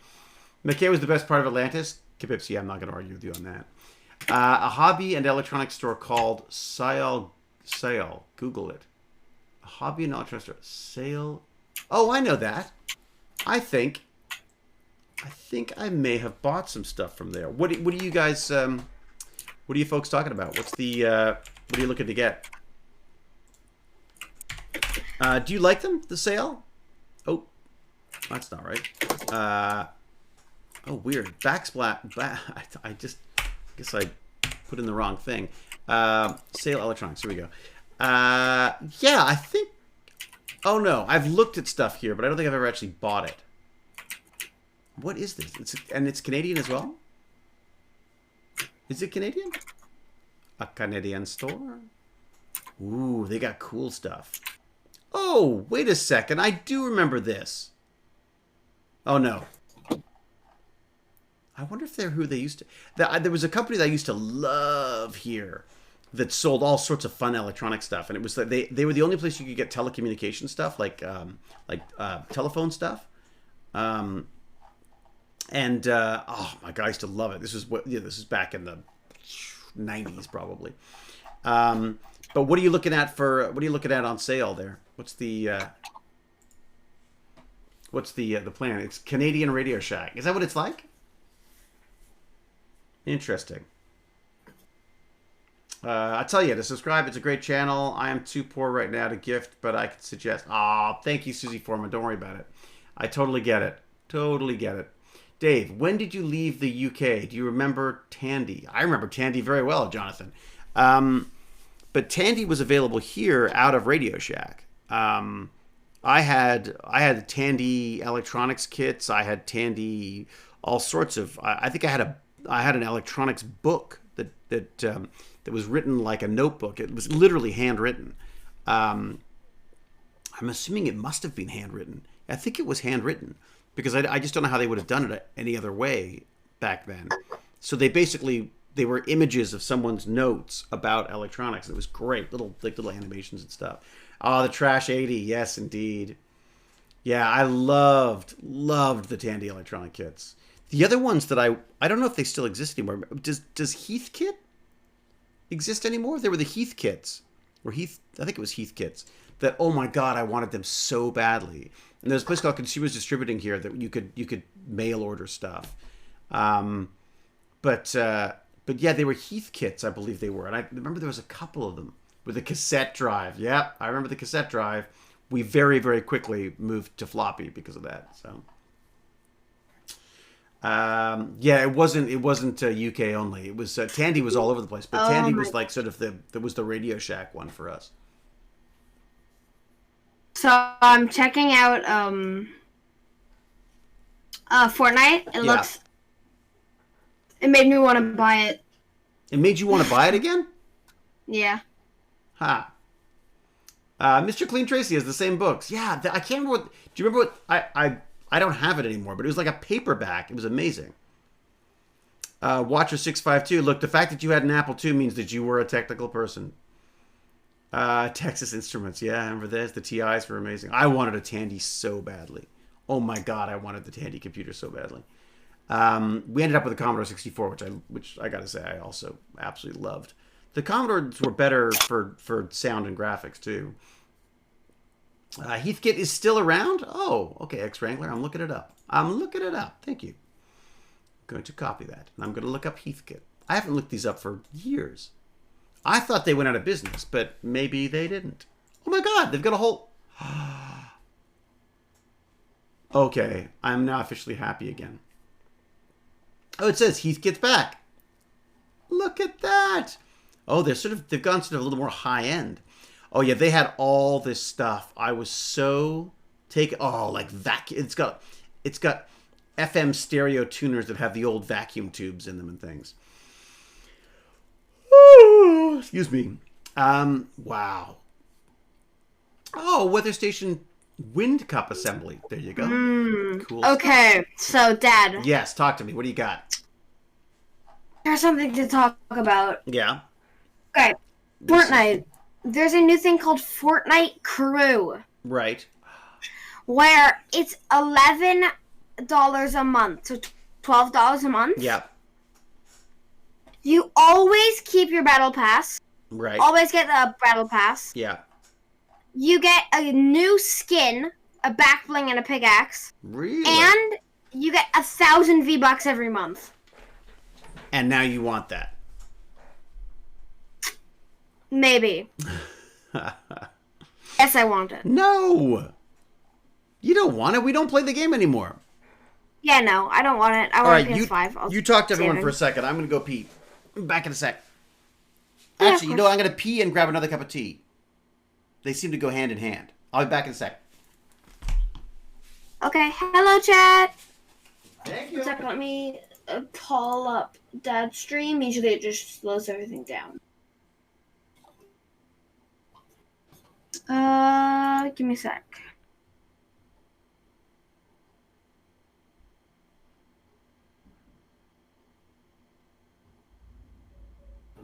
Speaker 2: McKay was the best part of Atlantis. Kipipsy, I'm not going to argue with you on that. A hobby and electronics store called Sale. Google it. A hobby and electronics store. Sale. Oh, I know that. I think I may have bought some stuff from there. What do you guys? What are you folks talking about? What's the? What are you looking to get? Do you like them? The Sale? Oh, that's not right. Oh, weird. Backsplat. I guess I put in the wrong thing. Sale electronics. Here we go. Yeah, I think. Oh no, I've looked at stuff here, but I don't think I've ever actually bought it. What is this? It's Canadian as well? Is it Canadian? A Canadian store? Ooh, they got cool stuff. Oh, wait a second. I do remember this. Oh no. I wonder if they're who they used to... There was a company that I used to love here that sold all sorts of fun electronic stuff, and it was they were the only place you could get telecommunication stuff, like telephone stuff. Oh my god, I used to love it. This is back in the 90s probably. But what are you looking at on sale there? What's the plan? It's Canadian Radio Shack. Is that what it's like? Interesting. I tell you, to subscribe, it's a great channel. I am too poor right now to gift, but I could suggest... Aw, thank you, Susie Foreman. Don't worry about it. I totally get it. Totally get it. Dave, when did you leave the UK? Do you remember Tandy? I remember Tandy very well, Jonathan. But Tandy was available here out of Radio Shack. I had Tandy electronics kits. I had Tandy all sorts of... I think I had an electronics book that was written like a notebook. It was literally handwritten. I'm assuming it must have been handwritten. I think it was handwritten because I just don't know how they would have done it any other way back then. So they were images of someone's notes about electronics. It was great, little animations and stuff. Oh, the Trash 80, yes indeed. Yeah, I loved the Tandy electronic kits. The other ones that I don't know if they still exist anymore. Does Heath Kit exist anymore? There were the Heath kits, I think it was Heath kits. That, oh my god, I wanted them so badly. And there's a place called Consumers Distributing here that you could mail order stuff. But yeah, they were Heath kits, I believe they were. And I remember there was a couple of them with a cassette drive. Yep, I remember the cassette drive. We very, very quickly moved to floppy because of that. So. Yeah, it wasn't UK only. It was Tandy was all over the place, but Tandy was like sort of the Radio Shack one for us.
Speaker 4: So I'm checking out Fortnite. It made me want to buy it.
Speaker 2: It made you want to buy it again?
Speaker 4: Yeah.
Speaker 2: Ha. Mr. Clean Tracy has the same books. Yeah, I can't remember what. Do you remember what I don't have it anymore, but it was like a paperback. It was amazing. Watcher652. Look, the fact that you had an Apple II means that you were a technical person. Texas Instruments. Yeah, I remember this. The TIs were amazing. I wanted a Tandy so badly. Oh my god, I wanted the Tandy computer so badly. We ended up with a Commodore 64, which I gotta say I also absolutely loved. The Commodores were better for sound and graphics too. Heathkit is still around? Oh, okay, X-Wrangler. I'm looking it up. Thank you. I'm going to copy that. And I'm going to look up Heathkit. I haven't looked these up for years. I thought they went out of business, but maybe they didn't. Oh my god, they've got a whole... Okay, I'm now officially happy again. Oh, it says Heathkit's back. Look at that. Oh, they've gone sort of a little more high end. Oh yeah, they had all this stuff. I was so taken. Oh, like vacuum. It's got FM stereo tuners that have the old vacuum tubes in them and things. Ooh, excuse me. Wow. Oh, weather station wind cup assembly. There you go. Cool.
Speaker 4: Okay, so Dad,
Speaker 2: Yes, talk to me. What do you got?
Speaker 4: there's something to talk about.
Speaker 2: Yeah.
Speaker 4: Okay, Fortnite. There's a new thing called Fortnite Crew,
Speaker 2: Right.
Speaker 4: where it's $11 a month, so $12 a month.
Speaker 2: Yeah.
Speaker 4: You always keep your battle pass.
Speaker 2: Right.
Speaker 4: Always get a battle pass.
Speaker 2: Yeah.
Speaker 4: You get a new skin, a back bling, and a pickaxe,
Speaker 2: Really?
Speaker 4: and you get 1,000 V-Bucks every month.
Speaker 2: And now you want that.
Speaker 4: Maybe. Yes, I want it.
Speaker 2: No. You don't want it. We don't play the game anymore.
Speaker 4: Yeah, no, I don't want it. I
Speaker 2: All
Speaker 4: want
Speaker 2: right,
Speaker 4: PS5.
Speaker 2: you talk to everyone
Speaker 4: save
Speaker 2: for a
Speaker 4: it.
Speaker 2: second. I'm going to go pee. Back in a sec.
Speaker 4: Yeah, of
Speaker 2: Actually, you know, I'm going to pee and grab another cup of tea. They seem to go hand in hand. I'll be back in a sec.
Speaker 4: Okay, hello, chat.
Speaker 2: Thank you.
Speaker 4: One sec, let me call up Dad's stream. Usually it just slows everything down. Give me a sec.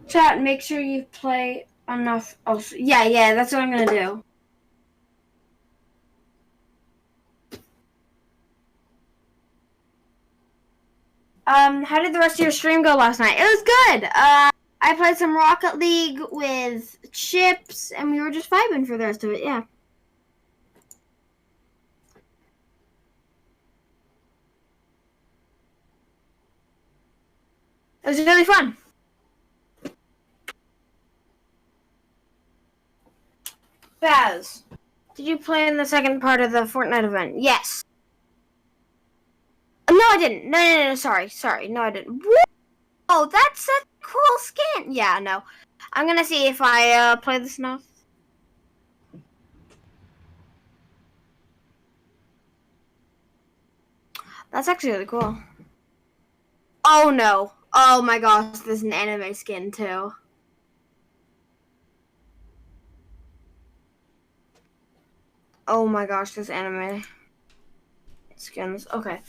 Speaker 4: Chat, make sure you play enough. Oh, yeah, that's what I'm gonna do. How did the rest of your stream go last night? It was good. I played some Rocket League with Chips, and we were just vibing for the rest of it. Yeah. It was really fun. Baz, did you play in the second part of the Fortnite event? Yes. No, I didn't. No, sorry. No, I didn't. Whoa, that's a cool skin. Yeah, no. I'm gonna see if I play this enough. That's actually really cool. Oh no. Oh my gosh, there's an anime skin too. Oh my gosh, there's anime skins. Okay.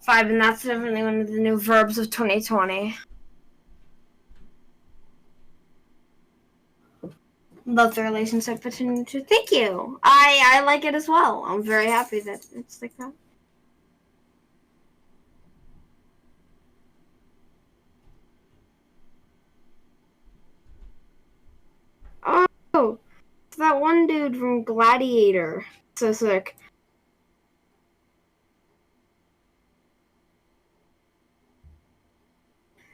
Speaker 4: 5, and that's definitely one of the new verbs of 2020. Love the relationship between the two. Thank you. I like it as well. I'm very happy that it's like that. Oh, it's that one dude from Gladiator. So sick.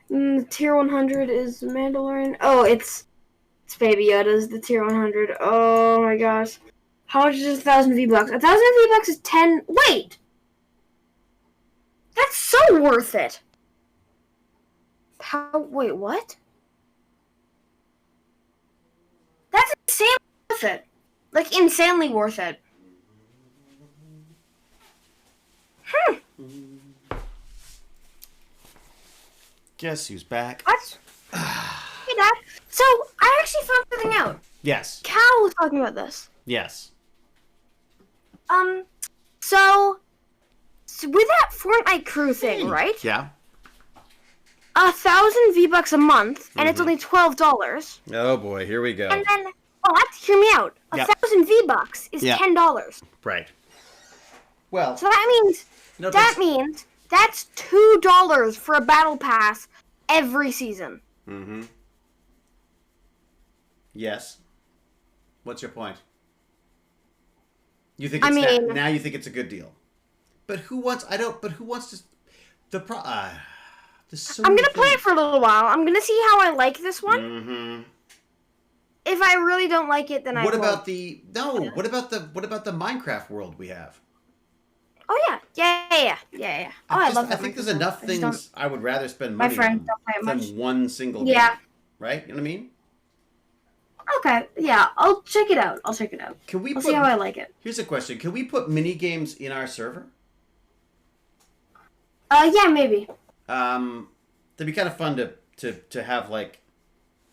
Speaker 4: Tier 100 is Mandalorian. Oh, it's Baby Yoda's the tier 100. Oh my gosh. How much is 1,000 V-Bucks? 1,000 V-Bucks is 10. Wait! That's so worth it. Wait, what? That's insanely worth it. Like, insanely worth it.
Speaker 2: Guess who's back?
Speaker 4: What? Hey, Dad. So, I actually found something out.
Speaker 2: Yes.
Speaker 4: Cal was talking about this.
Speaker 2: Yes.
Speaker 4: So with that Fortnite crew thing, right?
Speaker 2: Yeah.
Speaker 4: 1,000 V-Bucks a month, and it's only $12.
Speaker 2: Oh boy, here we go.
Speaker 4: And then, hear me out. 1,000 V-Bucks is $10.
Speaker 2: Right. Well,
Speaker 4: So that means that's $2 for a battle pass every season.
Speaker 2: Mm-hmm. Yes. What's your point? You think it's now you think it's a good deal. But who wants to there's so
Speaker 4: I'm
Speaker 2: many
Speaker 4: gonna play it
Speaker 2: things.
Speaker 4: for a little while. I'm gonna see how I like this one.
Speaker 2: Mm-hmm.
Speaker 4: If I really don't like it, then
Speaker 2: What
Speaker 4: I
Speaker 2: about
Speaker 4: won't.
Speaker 2: what about the Minecraft world we have?
Speaker 4: Oh yeah. Oh, I love that.
Speaker 2: I think there's enough things I would rather spend
Speaker 4: My
Speaker 2: money
Speaker 4: friends
Speaker 2: on
Speaker 4: don't play it
Speaker 2: than
Speaker 4: much.
Speaker 2: one single
Speaker 4: Yeah.
Speaker 2: game. Right? You know what I mean?
Speaker 4: Okay, yeah, I'll check it out.
Speaker 2: Can we
Speaker 4: I'll see how I like it.
Speaker 2: Here's a question. Can we put mini games in our server?
Speaker 4: Yeah, maybe.
Speaker 2: That'd be kind of fun to have like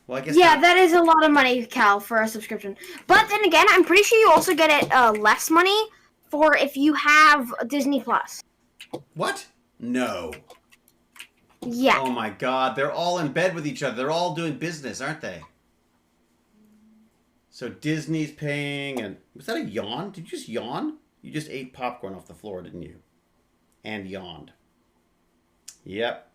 Speaker 2: Well, I guess
Speaker 4: Yeah, that is a lot of money, Cal, for a subscription. But then again, I'm pretty sure you also get it less money for if you have Disney Plus.
Speaker 2: What? No.
Speaker 4: Yeah.
Speaker 2: Oh my God, they're all in bed with each other. They're all doing business, aren't they? So Disney's paying, and was that a yawn? Did you just yawn? You just ate popcorn off the floor, didn't you? And yawned. Yep.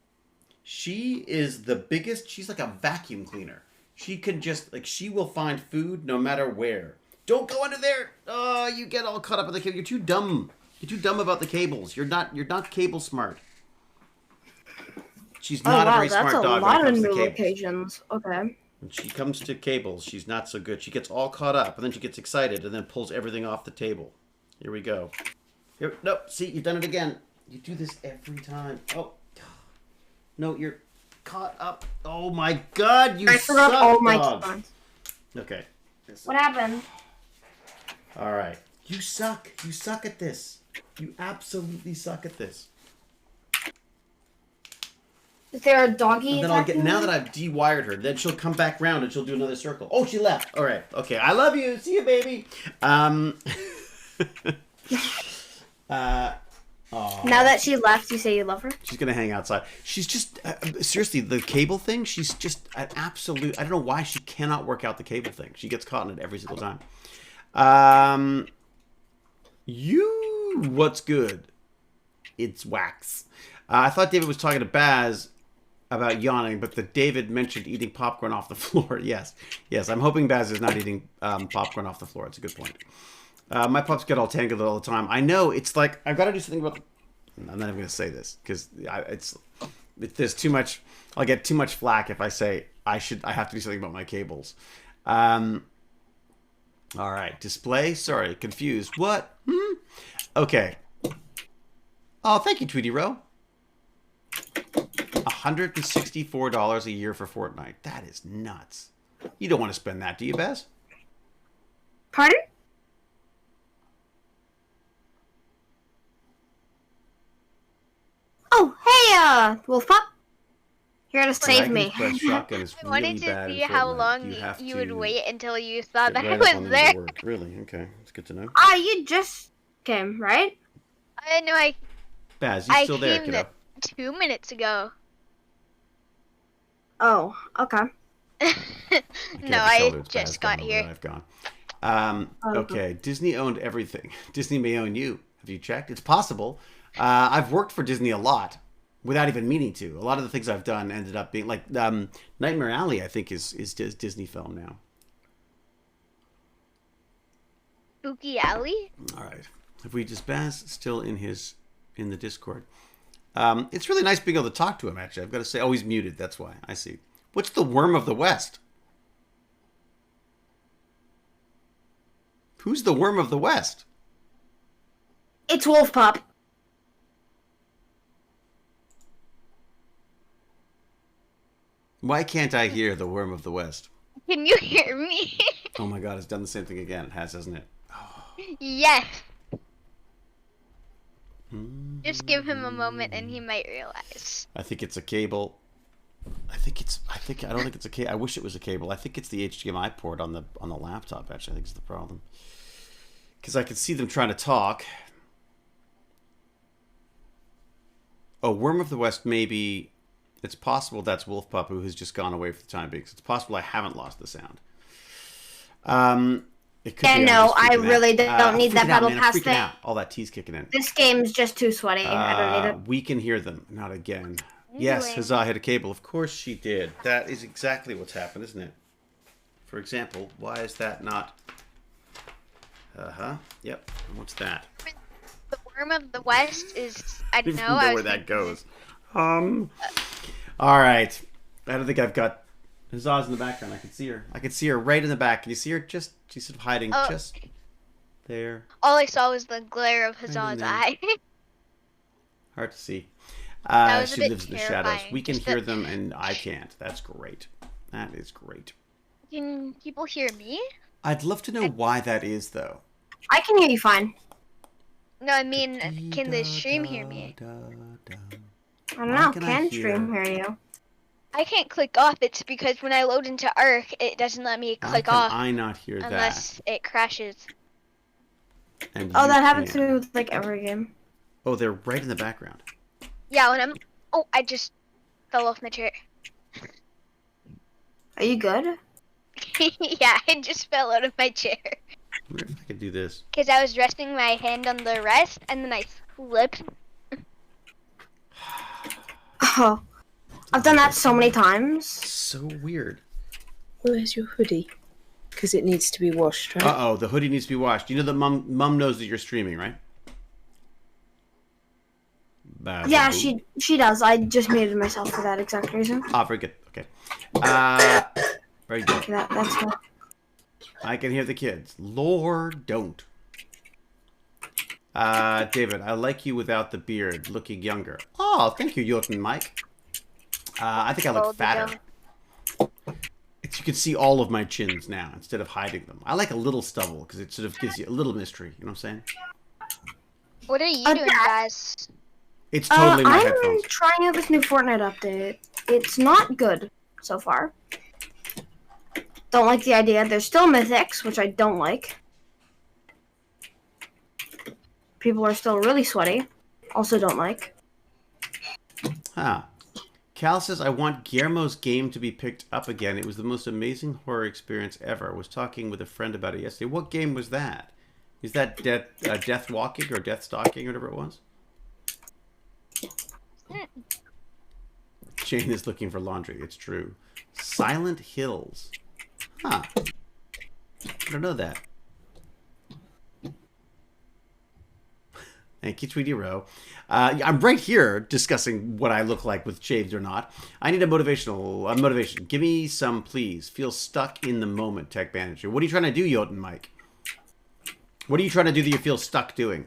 Speaker 2: She is the biggest. She's like a vacuum cleaner. She can just, like, she will find food no matter where. Don't go under there. Oh, you get all caught up in the cable. You're too dumb. You're too dumb about the cables. You're not cable smart. She's not a very smart dog when it comes to cables.
Speaker 4: Locations. Okay.
Speaker 2: When she comes to cables, she's not so good. She gets all caught up, and then she gets excited, and then pulls everything off the table. Here we go. Here, no, see, you've done it again. You do this every time. Oh, no, you're caught up. Oh my God, you
Speaker 4: I forgot
Speaker 2: suck,
Speaker 4: all my
Speaker 2: dog.
Speaker 4: keys.
Speaker 2: Okay.
Speaker 4: What happened?
Speaker 2: All right. You suck. You suck at this. You absolutely suck at this.
Speaker 4: Is there a doggy?
Speaker 2: And then now that I've de-wired her, then she'll come back round and she'll do another circle. Oh, she left. All right. Okay. I love you. See you, baby.
Speaker 4: Now that she left, you say you love her?
Speaker 2: She's going to hang outside. She's just, seriously, the cable thing, she's just an absolute, I don't know why she cannot work out the cable thing. She gets caught in it every single time. What's good? It's wax. I thought David was talking to Baz about yawning, but David mentioned eating popcorn off the floor. Yes. I'm hoping Baz is not eating popcorn off the floor. It's a good point. My pups get all tangled all the time. I know. It's like, I've got to do something about... I'm not even going to say this, because there's too much... I'll get too much flack if I say I have to do something about my cables. All right. Display? Sorry. Confused. What? Okay. Oh, thank you, Tweety Row. $164 a year for Fortnite. That is nuts. You don't want to spend that, do you, Baz?
Speaker 4: Pardon? Oh, hey, Wolf Pup. Here to save me.
Speaker 5: I wanted to see how long you would wait until you saw that I was there.
Speaker 2: Really? Okay. It's good to know.
Speaker 4: You just came, right?
Speaker 5: I know.
Speaker 2: Baz, you still there, kiddo?
Speaker 5: 2 minutes ago.
Speaker 4: Oh, okay.
Speaker 5: No, I just got here.
Speaker 2: I've gone. Okay, Disney owned everything. Disney may own you. Have you checked? It's possible. I've worked for Disney a lot without even meaning to. A lot of the things I've done ended up being like Nightmare Alley, I think, is Disney film now.
Speaker 5: Spooky Alley?
Speaker 2: All right. If we just Baz still in the Discord. It's really nice being able to talk to him, actually. I've got to say, oh, he's muted. That's why. I see. What's the Worm of the West? Who's the Worm of the West?
Speaker 4: It's Wolf Pup.
Speaker 2: Why can't I hear the Worm of the West?
Speaker 5: Can you hear me?
Speaker 2: Oh my God, it's done the same thing again. It has, hasn't it? Oh.
Speaker 5: Yes. Just give him a moment and he might realize.
Speaker 2: I think it's a cable. I don't think it's a cable. I wish it was a cable. I think it's the HDMI port on the laptop, actually. I think it's the problem. Because I can see them trying to talk. Oh, Worm of the West, maybe. It's possible that's Wolf Pup, who has just gone away for the time being. It's possible I haven't lost the sound. It could be
Speaker 4: no, I really don't need that battle pass thing.
Speaker 2: Out. All that tea's kicking in.
Speaker 4: This game's just too sweaty. I don't need it.
Speaker 2: We can hear them. Not again. Yes, Huzzah hit a cable. Of course she did. That is exactly what's happened, isn't it? For example, why is that not... Yep. What's that?
Speaker 5: The Worm of the West is... I don't know.
Speaker 2: I don't know where that goes. All right. I don't think I've got... Huzzah's in the background. I can see her. I can see her right in the back. Can you see her? She's sort of hiding just there.
Speaker 5: All I saw was the glare of Huzzah's eye.
Speaker 2: Hard to see.
Speaker 5: Was
Speaker 2: she lives in the shadows. We can hear them, and I can't. That's great. That is great.
Speaker 5: Can people hear me?
Speaker 2: I'd love to know why that is, though.
Speaker 4: I can hear you fine.
Speaker 5: No, I mean, can the stream hear me?
Speaker 4: I don't know. Can stream hear you?
Speaker 5: I can't click off. It's because when I load into Arc, it doesn't let me click
Speaker 2: How
Speaker 5: off
Speaker 2: can I not hear
Speaker 5: unless it crashes.
Speaker 2: that? And
Speaker 4: Oh,
Speaker 2: you
Speaker 4: that happens to
Speaker 2: can.
Speaker 4: me with like every game.
Speaker 2: Oh, they're right in the background.
Speaker 5: Yeah, when I'm... Oh, I just fell off my chair.
Speaker 4: Are you good?
Speaker 5: Yeah, I just fell out of my chair.
Speaker 2: I wonder if I could do this.
Speaker 5: Because I was resting my hand on the rest, and then I slipped.
Speaker 4: Oh, I've done that so many times.
Speaker 2: So weird.
Speaker 6: Where's your hoodie? Because it needs to be washed, right?
Speaker 2: Uh-oh, the hoodie needs to be washed. You know that mom knows that you're streaming, right?
Speaker 4: Yeah, she does. I just muted myself for that exact reason.
Speaker 2: Ah, very good. Okay. Very good.
Speaker 4: Okay, that's cool.
Speaker 2: I can hear the kids. Lord, don't. David, I like you without the beard, looking younger. Oh, thank you, Jotun Mike. I think I look fatter. You can see all of my chins now instead of hiding them. I like a little stubble because it sort of gives you a little mystery. You know what I'm saying?
Speaker 5: What are you doing, guys?
Speaker 2: It's totally my
Speaker 4: I'm
Speaker 2: headphones.
Speaker 4: trying out this new Fortnite update. It's not good so far. Don't like the idea. There's still mythics, which I don't like. People are still really sweaty. Also don't like.
Speaker 2: Huh. Cal says, I want Guillermo's game to be picked up again. It was the most amazing horror experience ever. I was talking with a friend about it yesterday. What game was that? Is that Death Walking or Death Stalking or whatever it was? Jane is looking for laundry. It's true. Silent Hills. Huh. I don't know that. Thank you, Tweety Row. I'm right here discussing what I look like with shades or not. I need a motivation. Give me some, please. Feel stuck in the moment, TechBanditry. What are you trying to do, Jotun Mike? What are you trying to do that you feel stuck doing?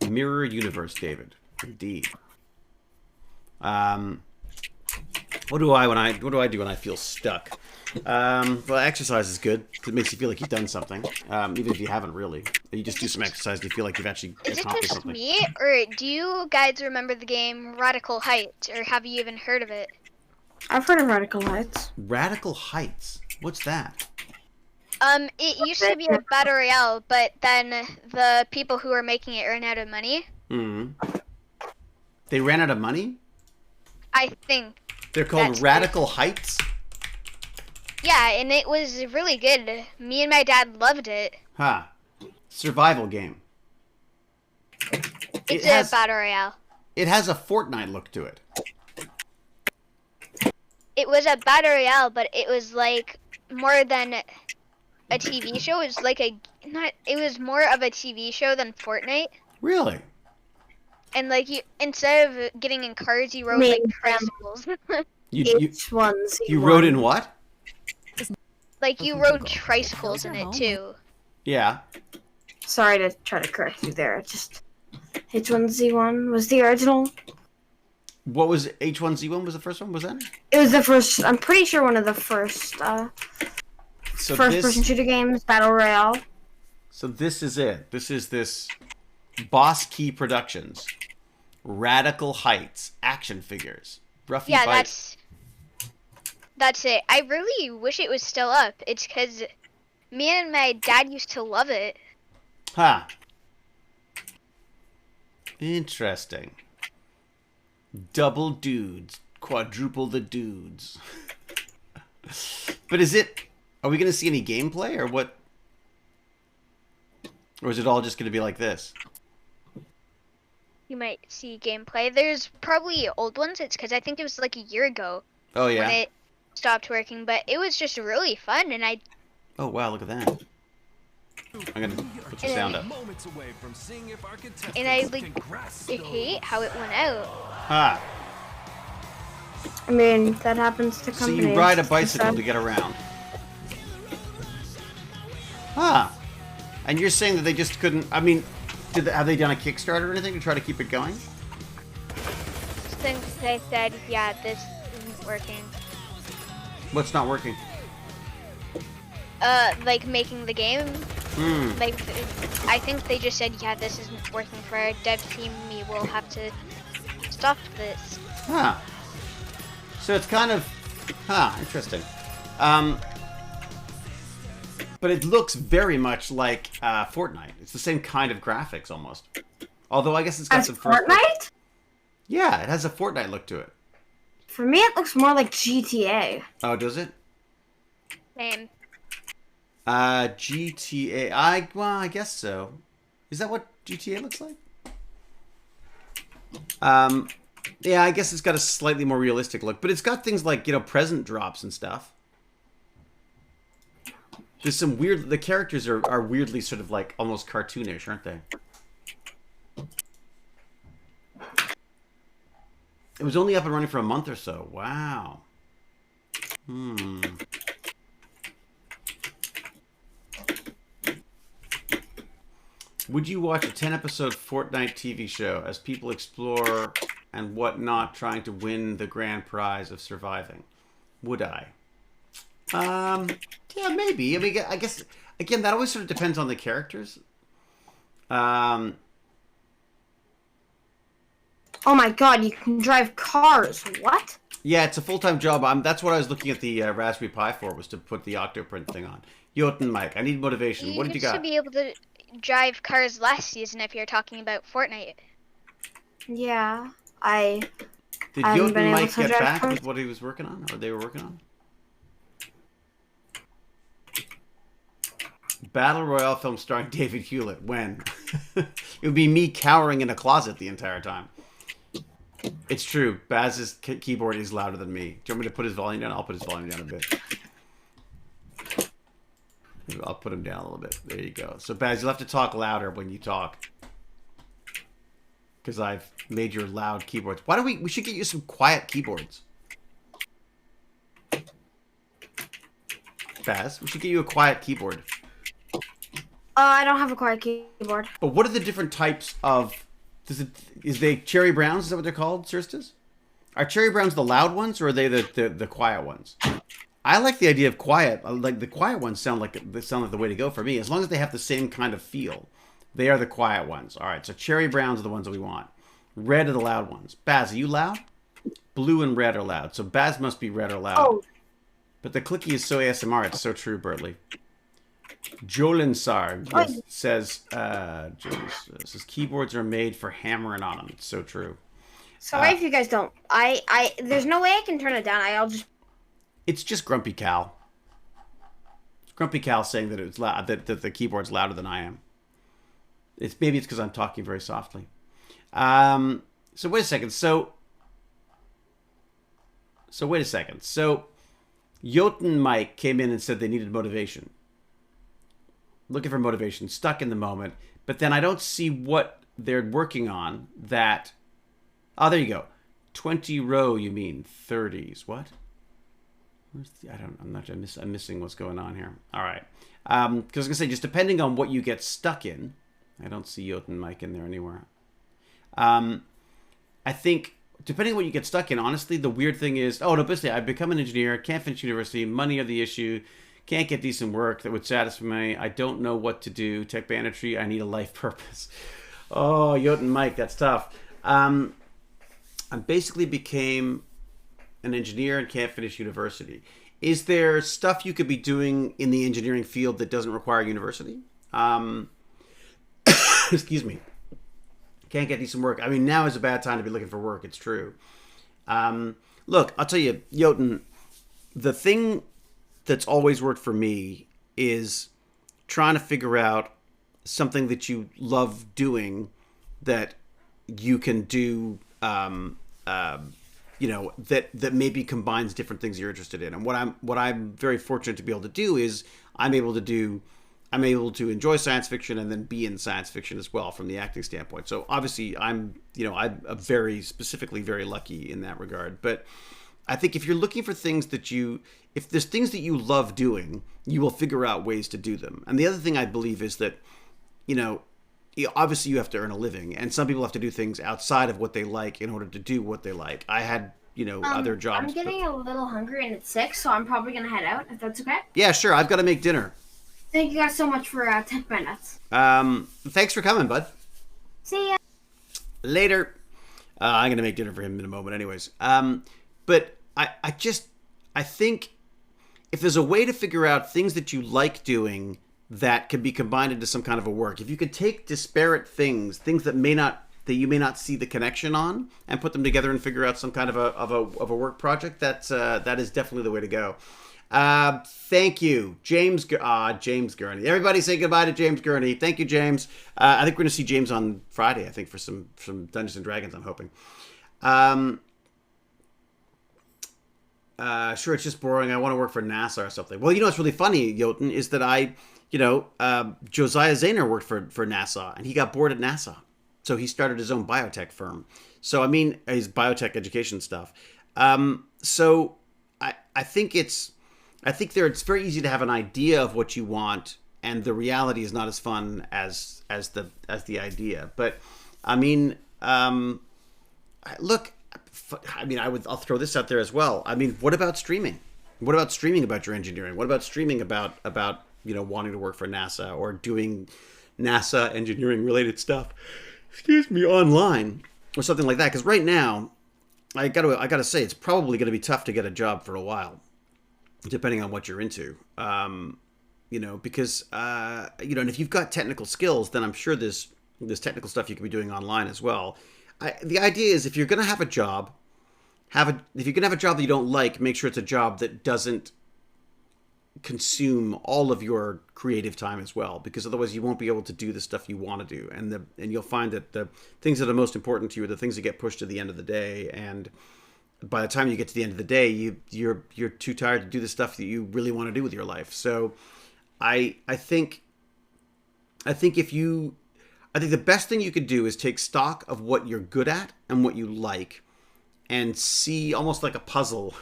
Speaker 2: Mirror universe, David. Indeed. What do I do when I feel stuck? Well, exercise is good. It makes you feel like you've done something, even if you haven't really. You just do some exercise, and you feel like you've actually
Speaker 5: Is it
Speaker 2: accomplished
Speaker 5: just
Speaker 2: something.
Speaker 5: me, or do you guys remember the game Radical Heights, or have you even heard of it?
Speaker 4: I've heard of Radical Heights.
Speaker 2: Radical Heights. What's that?
Speaker 5: It used to be a battle royale, but then the people who were making it ran out of money.
Speaker 2: Hmm. They ran out of money?
Speaker 5: I think.
Speaker 2: They're called Radical Heights?
Speaker 5: Yeah, and it was really good. Me and my dad loved it.
Speaker 2: Huh. Survival game.
Speaker 5: It's a battle royale.
Speaker 2: It has a Fortnite look to it.
Speaker 5: It was a battle royale, but it was like more than a TV show. It was like it was more of a TV show than Fortnite.
Speaker 2: Really?
Speaker 5: And like instead of getting in cars, you rode like tricycles.
Speaker 2: You rode in what?
Speaker 5: Like you rode tricycles in it too.
Speaker 2: Yeah.
Speaker 4: Sorry to try to correct you there. Just H1Z1 was the original.
Speaker 2: What was H1Z1 was the first one? Was that?
Speaker 4: It was the first. I'm pretty sure one of the first first-person shooter games, battle royale.
Speaker 2: So this is it. This is this Boss Key Productions, Radical Heights action figures. Ruffy
Speaker 5: Yeah,
Speaker 2: Bite.
Speaker 5: that's it. I really wish it was still up. It's because me and my dad used to love it.
Speaker 2: Huh. Interesting. Double dudes, quadruple the dudes. But are we going to see any gameplay or what? Or is it all just going to be like this?
Speaker 5: You might see gameplay. There's probably old ones. It's because I think it was like a year ago.
Speaker 2: Oh, yeah.
Speaker 5: When it stopped working, but it was just really fun, and I.
Speaker 2: Oh, wow, look at that. I'm going to put the sound up.
Speaker 5: And I hate how it went out.
Speaker 2: Huh.
Speaker 4: I mean, that happens to companies.
Speaker 2: So you ride a bicycle to get around. Huh. And you're saying that they just couldn't... I mean, have they done a Kickstarter or anything to try to keep it going?
Speaker 5: Since they said, yeah, this isn't working.
Speaker 2: What's not working?
Speaker 5: Like making the game. Like, I think they just said, yeah, this isn't working for our dev team. We will have to stop this.
Speaker 2: Huh. So it's kind of Huh, interesting. But it looks very much like Fortnite. It's the same kind of graphics almost. Although I guess it's got
Speaker 4: As
Speaker 2: some first.
Speaker 4: Fortnite?
Speaker 2: Yeah, it has a Fortnite look to it.
Speaker 4: For me, it looks more like GTA.
Speaker 2: Oh, does it?
Speaker 5: Same.
Speaker 2: GTA. Well, I guess so. Is that what GTA looks like? Yeah, I guess it's got a slightly more realistic look, but it's got things like, present drops and stuff. There's some weird... The characters are weirdly sort of like almost cartoonish, aren't they? It was only up and running for a month or so. Wow. Would you watch a 10-episode Fortnite TV show as people explore and whatnot trying to win the grand prize of surviving? Would I? Yeah, maybe. I mean, I guess, again, that always sort of depends on the characters.
Speaker 4: Oh my god, you can drive cars. What?
Speaker 2: Yeah, it's a full-time job. That's what I was looking at the Raspberry Pi for, was to put the Octoprint thing on. Jotun Mike, I need motivation. What did you got?
Speaker 5: You should be able to drive cars last season if you're talking about Fortnite.
Speaker 4: Yeah,
Speaker 2: Did
Speaker 4: haven't been
Speaker 2: Jotun
Speaker 4: able
Speaker 2: Mike
Speaker 4: to
Speaker 2: get
Speaker 4: drive
Speaker 2: back
Speaker 4: cars.
Speaker 2: with what he was working on, or they were working on? Battle Royale film starring David Hewlett. When? It would be me cowering in a closet the entire time. It's true. Baz's keyboard is louder than me. Do you want me to put his volume down? I'll put his volume down a bit. Maybe I'll put him down a little bit. There you go. So Baz, you'll have to talk louder when you talk, because I've made your loud keyboards. Why don't we should get you some quiet keyboards. Baz, we should get you a quiet keyboard.
Speaker 4: I don't have a quiet keyboard.
Speaker 2: But what are the different types of... Is they cherry browns? Is that what they're called, Sirstas? Are cherry browns the loud ones, or are they the quiet ones? I like the idea of quiet. Like the quiet ones sound like the way to go for me. As long as they have the same kind of feel, they are the quiet ones. All right, so cherry browns are the ones that we want. Red are the loud ones. Baz, are you loud? Blue and red are loud. So Baz must be red or loud.
Speaker 4: Oh.
Speaker 2: But the clicky is so ASMR. It's so true, Bertley. Jolinsar says keyboards are made for hammering on them. It's so true.
Speaker 4: Sorry if you guys don't. There's no way I can turn it down. I'll just.
Speaker 2: It's just Grumpy Cal. Grumpy Cal saying that it's loud, that the keyboard's louder than I am. Maybe it's because I'm talking very softly. So wait a second. So wait a second. So Jotun Mike came in and said they needed motivation. Looking for motivation, stuck in the moment. But then I don't see what they're working on that... Oh, there you go. 20 row, you mean 30s. What? I'm missing what's going on here. All right. Because I was going to say, just depending on what you get stuck in... I don't see Jotun Mike in there anywhere. I think, depending on what you get stuck in, honestly, the weird thing is... Oh, no, basically, I've become an engineer, can't finish university, money are the issue... Can't get decent work that would satisfy me. I don't know what to do. TechBanditry, I need a life purpose. Oh, Jotun Mike, that's tough. I basically became an engineer and can't finish university. Is there stuff you could be doing in the engineering field that doesn't require university? Excuse me. Can't get decent work. I mean, now is a bad time to be looking for work. It's true. Look, I'll tell you, Jotun, the thing... that's always worked for me is trying to figure out something that you love doing that you can do, that maybe combines different things you're interested in. And what I'm very fortunate to be able to do is I'm able to enjoy science fiction and then be in science fiction as well from the acting standpoint. So obviously I'm very specifically very lucky in that regard. But I think if you're looking for things if there's things that you love doing, you will figure out ways to do them. And the other thing I believe is that, obviously you have to earn a living, and some people have to do things outside of what they like in order to do what they like. I had, other jobs.
Speaker 4: I'm getting a little hungry and it's 6, so I'm probably going to head out, if that's okay.
Speaker 2: Yeah, sure. I've got to make dinner.
Speaker 4: Thank you guys so much for TechBandits.
Speaker 2: Thanks for coming, bud.
Speaker 4: See ya.
Speaker 2: Later. I'm going to make dinner for him in a moment anyways. But I think if there's a way to figure out things that you like doing that can be combined into some kind of a work, if you could take disparate things that you may not see the connection on, and put them together and figure out some kind of a work project, that is definitely the way to go. Thank you, James Gurney. Everybody say goodbye to James Gurney. Thank you, James. I think we're going to see James on Friday, I think, for some Dungeons and Dragons, I'm hoping. Sure, it's just boring. I want to work for NASA or something. Well, what's really funny, Jotun, is that Josiah Zahner worked for NASA, and he got bored at NASA. So he started his own biotech firm. So, his biotech education stuff. So I think it's very easy to have an idea of what you want, and the reality is not as fun as the idea. But look, I'll throw this out there as well. What about streaming? What about streaming about your engineering? What about streaming about wanting to work for NASA or doing NASA engineering related stuff? Online or something like that. Because right now, I gotta say, it's probably going to be tough to get a job for a while, depending on what you're into. Because and if you've got technical skills, then I'm sure there's technical stuff you could be doing online as well. The idea is, if you're going to have a job, if you're going to have a job that you don't like, make sure it's a job that doesn't consume all of your creative time as well, because otherwise you won't be able to do the stuff you want to do, and you'll find that the things that are most important to you are the things that get pushed to the end of the day, and by the time you get to the end of the day, you're too tired to do the stuff that you really want to do with your life. So I think the best thing you could do is take stock of what you're good at and what you like, and see, almost like a puzzle,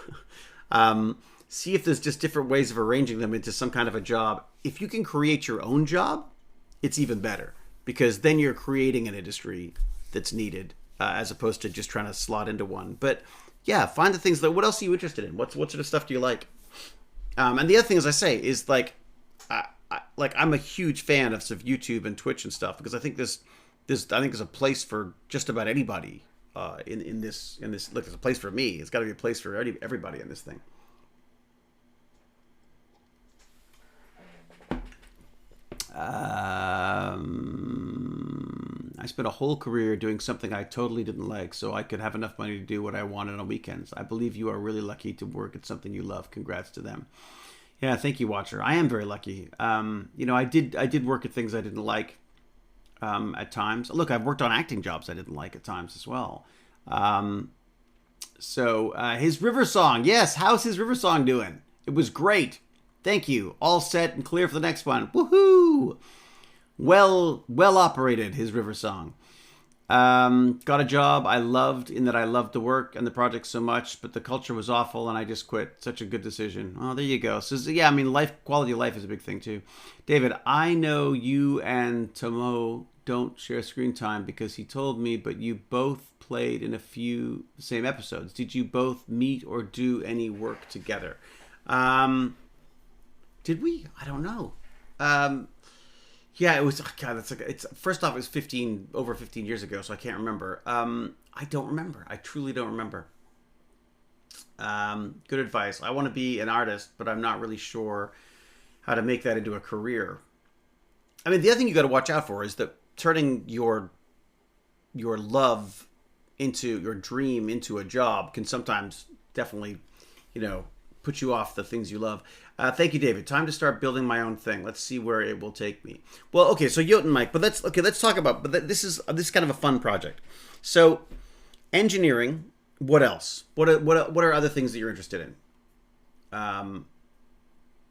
Speaker 2: see if there's just different ways of arranging them into some kind of a job. If you can create your own job, it's even better, because then you're creating an industry that's needed, as opposed to just trying to slot into one. But yeah, find the things that, what else are you interested in? What sort of stuff do you like? And the other thing, as I say, is I'm a huge fan of YouTube and Twitch and stuff, because I think there's a place for just about anybody in this. Look, there's a place for me. It's got to be a place for everybody in this thing. I spent a whole career doing something I totally didn't like, so I could have enough money to do what I wanted on weekends. I believe you are really lucky to work at something you love. Congrats to them. Yeah, thank you, Watcher. I am very lucky. I did work at things I didn't like at times. Look, I've worked on acting jobs I didn't like at times as well. So his River Song. Yes, how's his River Song doing? It was great. Thank you. All set and clear for the next one. Woohoo! Well operated, his River Song. Got a job I loved, in that I loved the work and the project so much, but the culture was awful and I just quit. Such a good decision. Oh, there you go. So yeah, quality of life is a big thing too. David, I know you and Tomo don't share screen time because he told me, but you both played in a few same episodes. Did you both meet or do any work together? Did we? I don't know. Yeah, it was. God, it's first off, it was over 15 years ago, so I can't remember. I don't remember. I truly don't remember. Good advice. I want to be an artist, but I'm not really sure how to make that into a career. The other thing you got to watch out for is that turning your love into your dream into a job can sometimes definitely, put you off the things you love. Thank you, David. Time to start building my own thing. Let's see where it will take me. Well, okay, so Jotun Mike, but let's talk about. But this is kind of a fun project. So, engineering. What else? What are other things that you're interested in?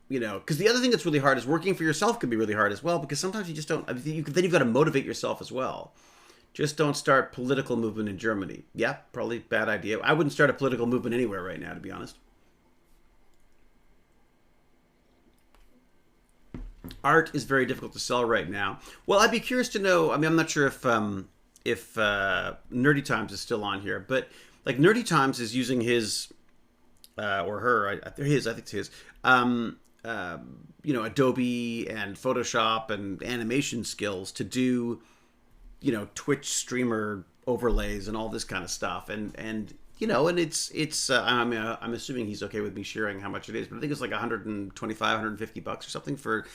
Speaker 2: Because the other thing that's really hard is working for yourself can be really hard as well, because sometimes you just don't. Then you've got to motivate yourself as well. Just don't start political movement in Germany. Yeah, probably bad idea. I wouldn't start a political movement anywhere right now, to be honest. Art is very difficult to sell right now. Well, I'd be curious to know. I'm not sure if Nerdy Times is still on here, but like Nerdy Times is using his or her, I think it's his, Adobe and Photoshop and animation skills to do, Twitch streamer overlays and all this kind of stuff. And and it's I'm assuming he's okay with me sharing how much it is, but I think it's like 125, 150 bucks or something for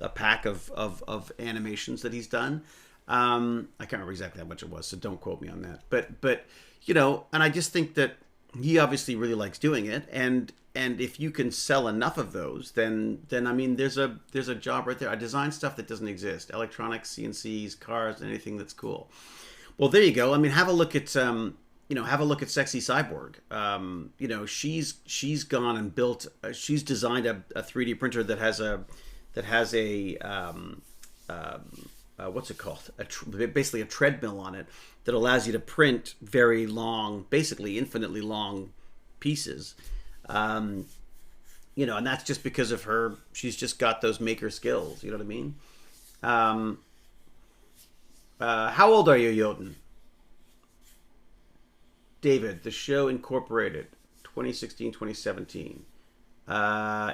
Speaker 2: a pack of animations that he's done. I can't remember exactly how much it was, so don't quote me on that. But and I just think that he obviously really likes doing it, and if you can sell enough of those, then I mean, there's a job right there. I design stuff that doesn't exist: electronics, CNCs, cars, anything that's cool. Well, there you go. I mean, have a look at Sexy Cyborg. She's gone and built. She's designed a 3D printer that has a what's it called? Basically a treadmill on it that allows you to print very long, basically infinitely long pieces. And that's just because of her. She's just got those maker skills. You know what I mean? How old are you, Jotun? David, the show Incorporated, 2016, 2017.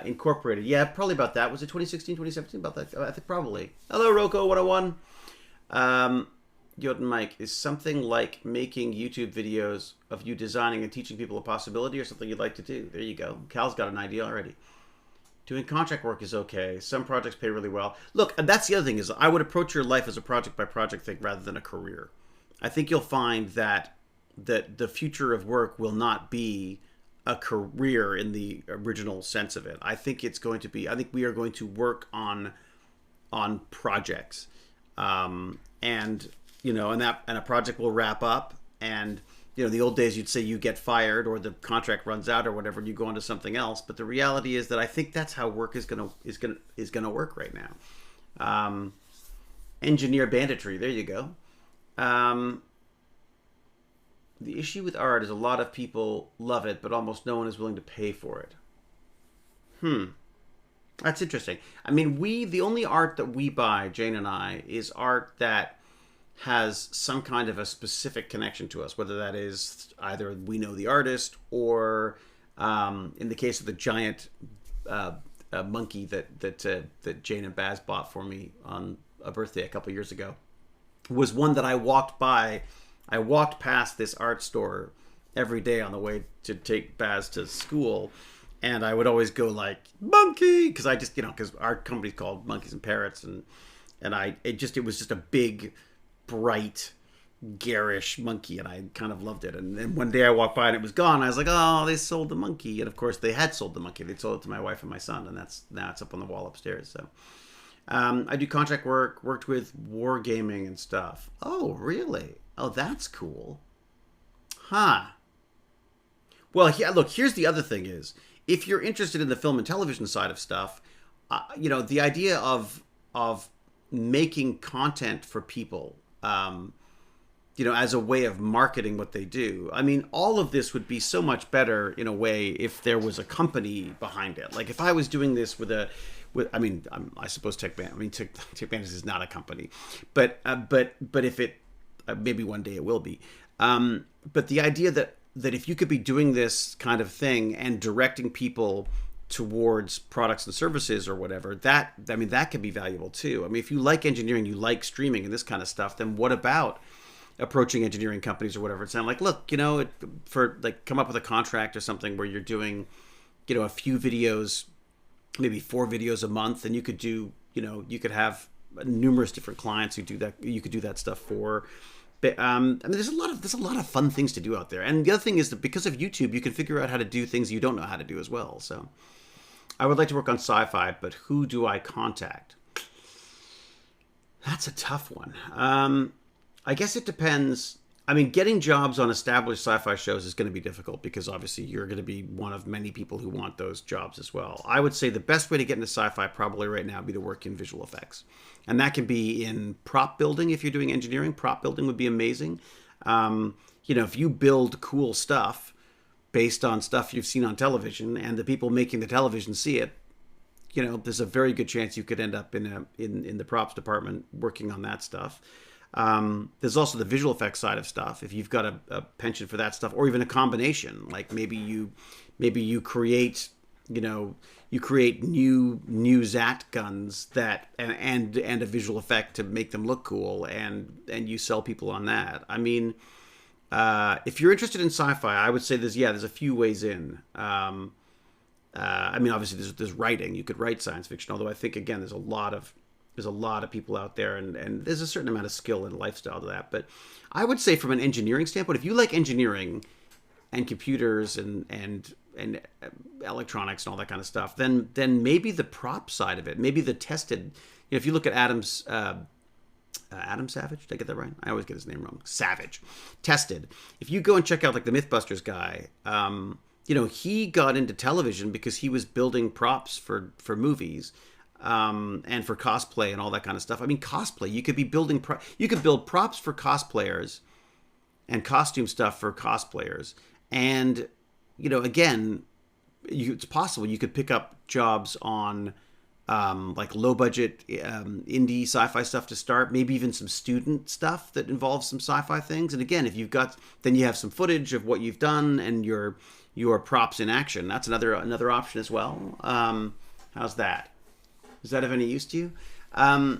Speaker 2: Incorporated. Yeah, probably about that. Was it 2016, 2017? About that? I think probably. Hello, Rocco 101. Jotun Mike, is something like making YouTube videos of you designing and teaching people a possibility or something you'd like to do? There you go. Cal's got an idea already. Doing contract work is okay. Some projects pay really well. Look, that's the other thing is I would approach your life as a project by project thing rather than a career. I think you'll find that the future of work will not be a career in the original sense of it. I think we are going to work on projects. And a project will wrap up, and the old days you'd say you get fired or the contract runs out or whatever and you go on to something else. But the reality is that I think that's how work is gonna work right now. Engineer banditry, there you go. The issue with art is a lot of people love it, but almost no one is willing to pay for it. That's interesting. I mean, the only art that we buy, Jane and I, is art that has some kind of a specific connection to us, whether that is either we know the artist or, in the case of the giant monkey that Jane and Baz bought for me on a birthday a couple years ago, was one that I walked past this art store every day on the way to take Baz to school, and I would always go like, monkey, because I just, because our company's called Monkeys and Parrots, and it was just a big, bright, garish monkey, and I kind of loved it. And then one day I walked by and it was gone. I was like, oh, they sold the monkey. And of course they had sold the monkey. They sold it to my wife and my son, and now it's up on the wall upstairs. So I do contract work, worked with wargaming and stuff. Oh, really? Oh, that's cool. Huh. Well, yeah, look, here's the other thing is, if you're interested in the film and television side of stuff, the idea of making content for people, as a way of marketing what they do. I mean, all of this would be so much better in a way if there was a company behind it. Like if I was doing this I suppose TechBanditry is not a company, but if it, maybe one day it will be. But the idea that if you could be doing this kind of thing and directing people towards products and services or whatever, that could be valuable too. I mean, if you like engineering, you like streaming and this kind of stuff, then what about approaching engineering companies or whatever and saying like, look, come up with a contract or something where you're doing, a few videos, maybe 4 videos a month, and you could do, you could have numerous different clients who do that. You could do that stuff for. But, there's a lot of fun things to do out there. And the other thing is that because of YouTube, you can figure out how to do things you don't know how to do as well. So I would like to work on sci-fi, but who do I contact? That's a tough one. I guess it depends. I mean, getting jobs on established sci-fi shows is going to be difficult because obviously you're going to be one of many people who want those jobs as well. I would say the best way to get into sci-fi probably right now would be to work in visual effects. And that can be in prop building. If you're doing engineering, prop building would be amazing. If you build cool stuff based on stuff you've seen on television and the people making the television see it, there's a very good chance you could end up in the props department working on that stuff. There's also the visual effects side of stuff. If you've got a penchant for that stuff, or even a combination, like maybe you create, you create new Zat guns that and a visual effect to make them look cool, and you sell people on that. I mean, if you're interested in sci-fi, I would say there's a few ways in. I mean, obviously there's writing. You could write science fiction, although I think again there's a lot of people out there, and there's a certain amount of skill and lifestyle to that. But I would say from an engineering standpoint, if you like engineering and computers and electronics and all that kind of stuff, then maybe the prop side of it, maybe the tested. If you look at Adam Savage, did I get that right? I always get his name wrong. Savage. Tested. If you go and check out like the Mythbusters guy, he got into television because he was building props for movies, and for cosplay and all that kind of stuff. I mean, cosplay, you could be building, you could build props for cosplayers and costume stuff for cosplayers. And, again, it's possible you could pick up jobs on like low budget indie sci-fi stuff to start, maybe even some student stuff that involves some sci-fi things. And again, if you've got, then you have some footage of what you've done and your props in action. That's another option as well. How's that? Is that of any use to you? I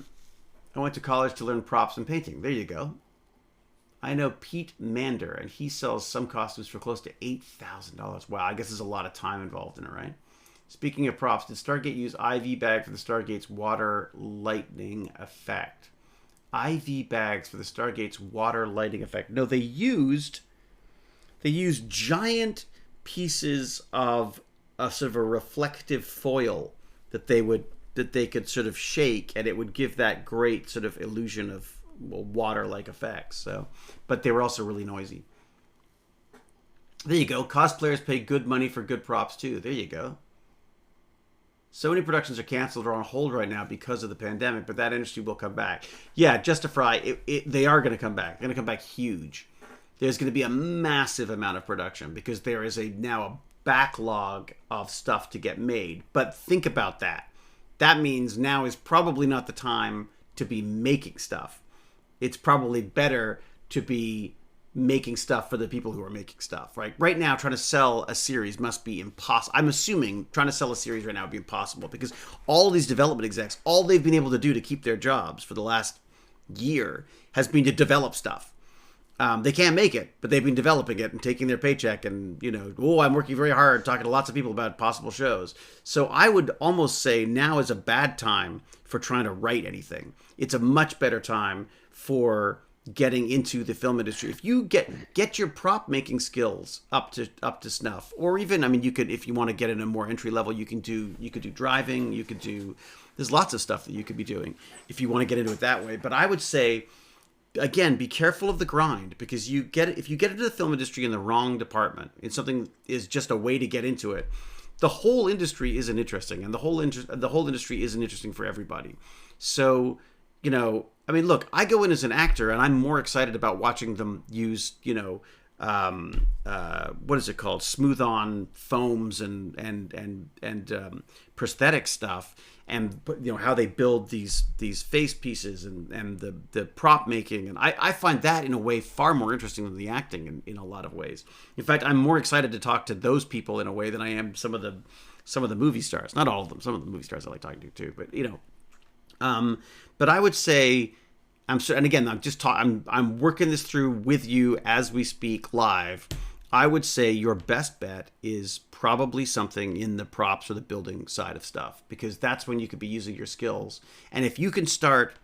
Speaker 2: went to college to learn props and painting. There you go. I know Pete Mander, and he sells some costumes for close to $8,000. Wow, I guess there's a lot of time involved in it, right? Speaking of props, did Stargate use IV bag for the Stargate's water lightning effect? IV bags for the Stargate's water lighting effect. No, they used giant pieces of a sort of a reflective foil that they could sort of shake, and it would give that great sort of illusion of water-like effects. So, but they were also really noisy. There you go. Cosplayers pay good money for good props too. There you go. So many productions are canceled or on hold right now because of the pandemic, but that industry will come back. Yeah, Justify, they are going to come back. They're going to come back huge. There's going to be a massive amount of production because there is now a backlog of stuff to get made. But think about that. That means now is probably not the time to be making stuff. It's probably better to be making stuff for the people who are making stuff, right? Right now, trying to sell a series must be impossible. I'm assuming trying to sell a series right now would be impossible because all these development execs, all they've been able to do to keep their jobs for the last year has been to develop stuff. They can't make it, but they've been developing it and taking their paycheck and, I'm working very hard, talking to lots of people about possible shows. So I would almost say now is a bad time for trying to write anything. It's a much better time for getting into the film industry. If you get your prop making skills up to snuff, or even, I mean, you could, if you want to get in a more entry level, you could do driving, there's lots of stuff that you could be doing if you want to get into it that way. But I would say, again, be careful of the grind, because if you get into the film industry in the wrong department, and something is just a way to get into it, the whole industry isn't interesting, and the whole industry isn't interesting for everybody. So, I mean, look, I go in as an actor, and I'm more excited about watching them use, what is it called, smooth on foams and prosthetic stuff, and how they build these face pieces and the prop making, and I find that in a way far more interesting than the acting in a lot of ways. In fact, I'm more excited to talk to those people in a way than I am some of the movie stars. Not all of them. Some of the movie stars I like talking to too, but but I would say, and again, I'm working this through with you as we speak live. I would say your best bet is probably something in the props or the building side of stuff, because that's when you could be using your skills. And if you can start,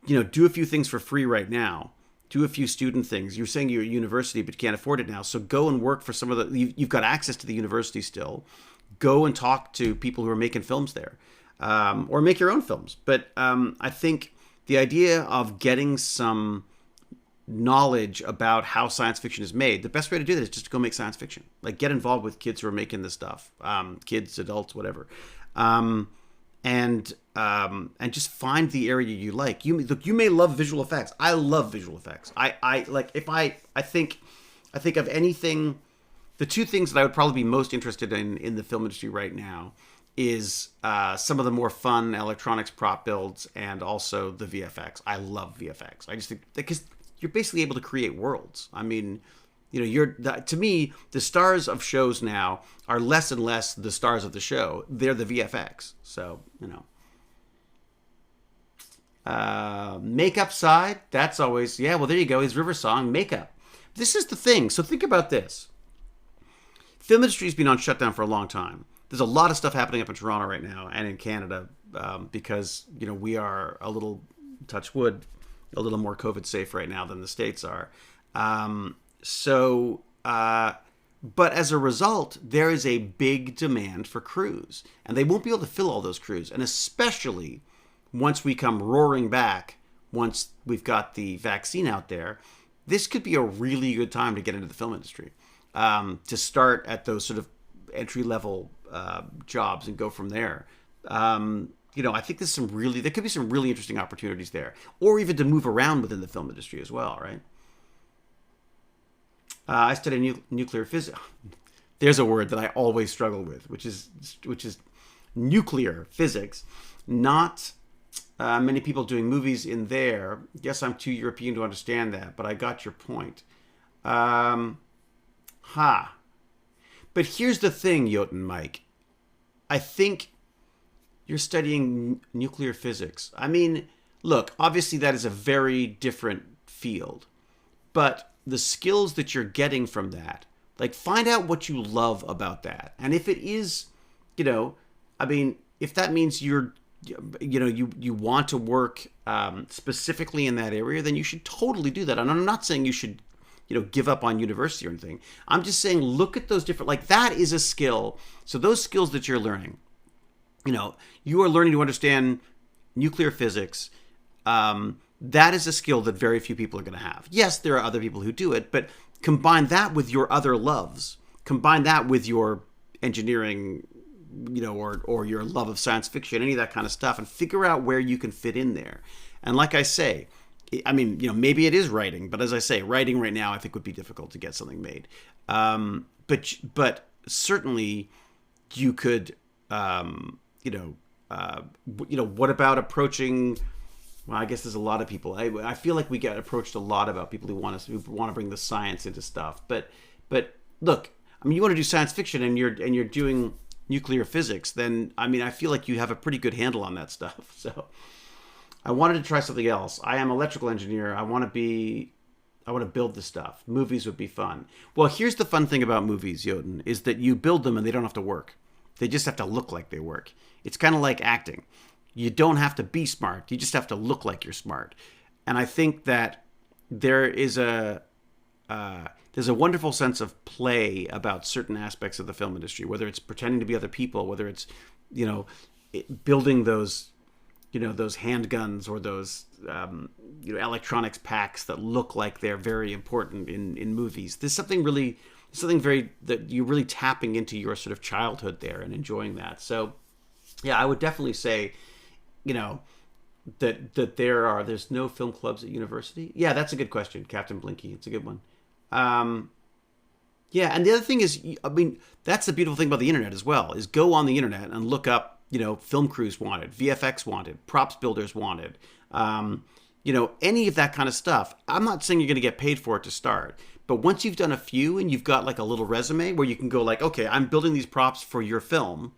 Speaker 2: do a few things for free right now, do a few student things. You're saying you're at university, but you can't afford it now. So go and work for some of you've got access to the university still. Go and talk to people who are making films there, or make your own films. But I think the idea of getting some knowledge about how science fiction is made, the best way to do that is just to go make science fiction. Like, get involved with kids who are making this stuff, kids, adults, whatever, and just find the area you like. You may love visual effects. I love visual effects. I think of anything. The two things that I would probably be most interested in the film industry right now is some of the more fun electronics prop builds, and also the VFX. I love VFX. I just think, because you're basically able to create worlds. I mean, to me, the stars of shows now are less and less the stars of the show. They're the VFX. So, makeup side, that's always, well, there you go. Is River Song makeup. this is the thing. So think about this. Film industry's been on shutdown for a long time. There's a lot of stuff happening up in Toronto right now and in Canada because, we are a little, touch wood, a little more COVID safe right now than the States are. But as a result, there is a big demand for crews. And they won't be able to fill all those crews. And especially once we come roaring back, once we've got the vaccine out there, this could be a really good time to get into the film industry. To start at those sort of entry-level jobs and go from there. I think there could be some really interesting opportunities there. Or even to move around within the film industry as well, right? I study nuclear physics. There's a word that I always struggle with, which is nuclear physics. Not many people doing movies in there. Guess I'm too European to understand that, but I got your point. But here's the thing, Jotun Mike. I think you're studying nuclear physics. I mean, look, obviously that is a very different field. But the skills that you're getting from that, like, find out what you love about that. And if it is, if that means you want to work specifically in that area, then you should totally do that. And I'm not saying you should, give up on university or anything. I'm just saying, look at those different, like, that is a skill. So those skills that you're learning, you are learning to understand nuclear physics. That is a skill that very few people are going to have. Yes, there are other people who do it, but combine that with your other loves. Combine that with your engineering, or your love of science fiction, any of that kind of stuff, and figure out where you can fit in there. And like I say, maybe it is writing, but as I say, writing right now I think would be difficult to get something made. But certainly you could, what about approaching? Well, I guess there's a lot of people. I feel like we get approached a lot about people who want to bring the science into stuff. But look, you want to do science fiction and you're doing nuclear physics, then I feel like you have a pretty good handle on that stuff. So I wanted to try something else. I am an electrical engineer. I want to build this stuff. Movies would be fun. Well, here's the fun thing about movies, Jotun, is that you build them and they don't have to work. They just have to look like they work. It's kind of like acting. You don't have to be smart. You just have to look like you're smart. And I think that there's a wonderful sense of play about certain aspects of the film industry, whether it's pretending to be other people, whether it's, building those, those handguns or those, electronics packs that look like they're very important in movies. There's something very that you're really tapping into your sort of childhood there and enjoying that. So, yeah, I would definitely say, that there's no film clubs at university. Yeah, that's a good question, Captain Blinky. It's a good one. Yeah, and the other thing is, that's the beautiful thing about the internet as well, is go on the internet and look up, film crews wanted, VFX wanted, props builders wanted, any of that kind of stuff. I'm not saying you're going to get paid for it to start, but once you've done a few and you've got like a little resume where you can go like, okay, I'm building these props for your film,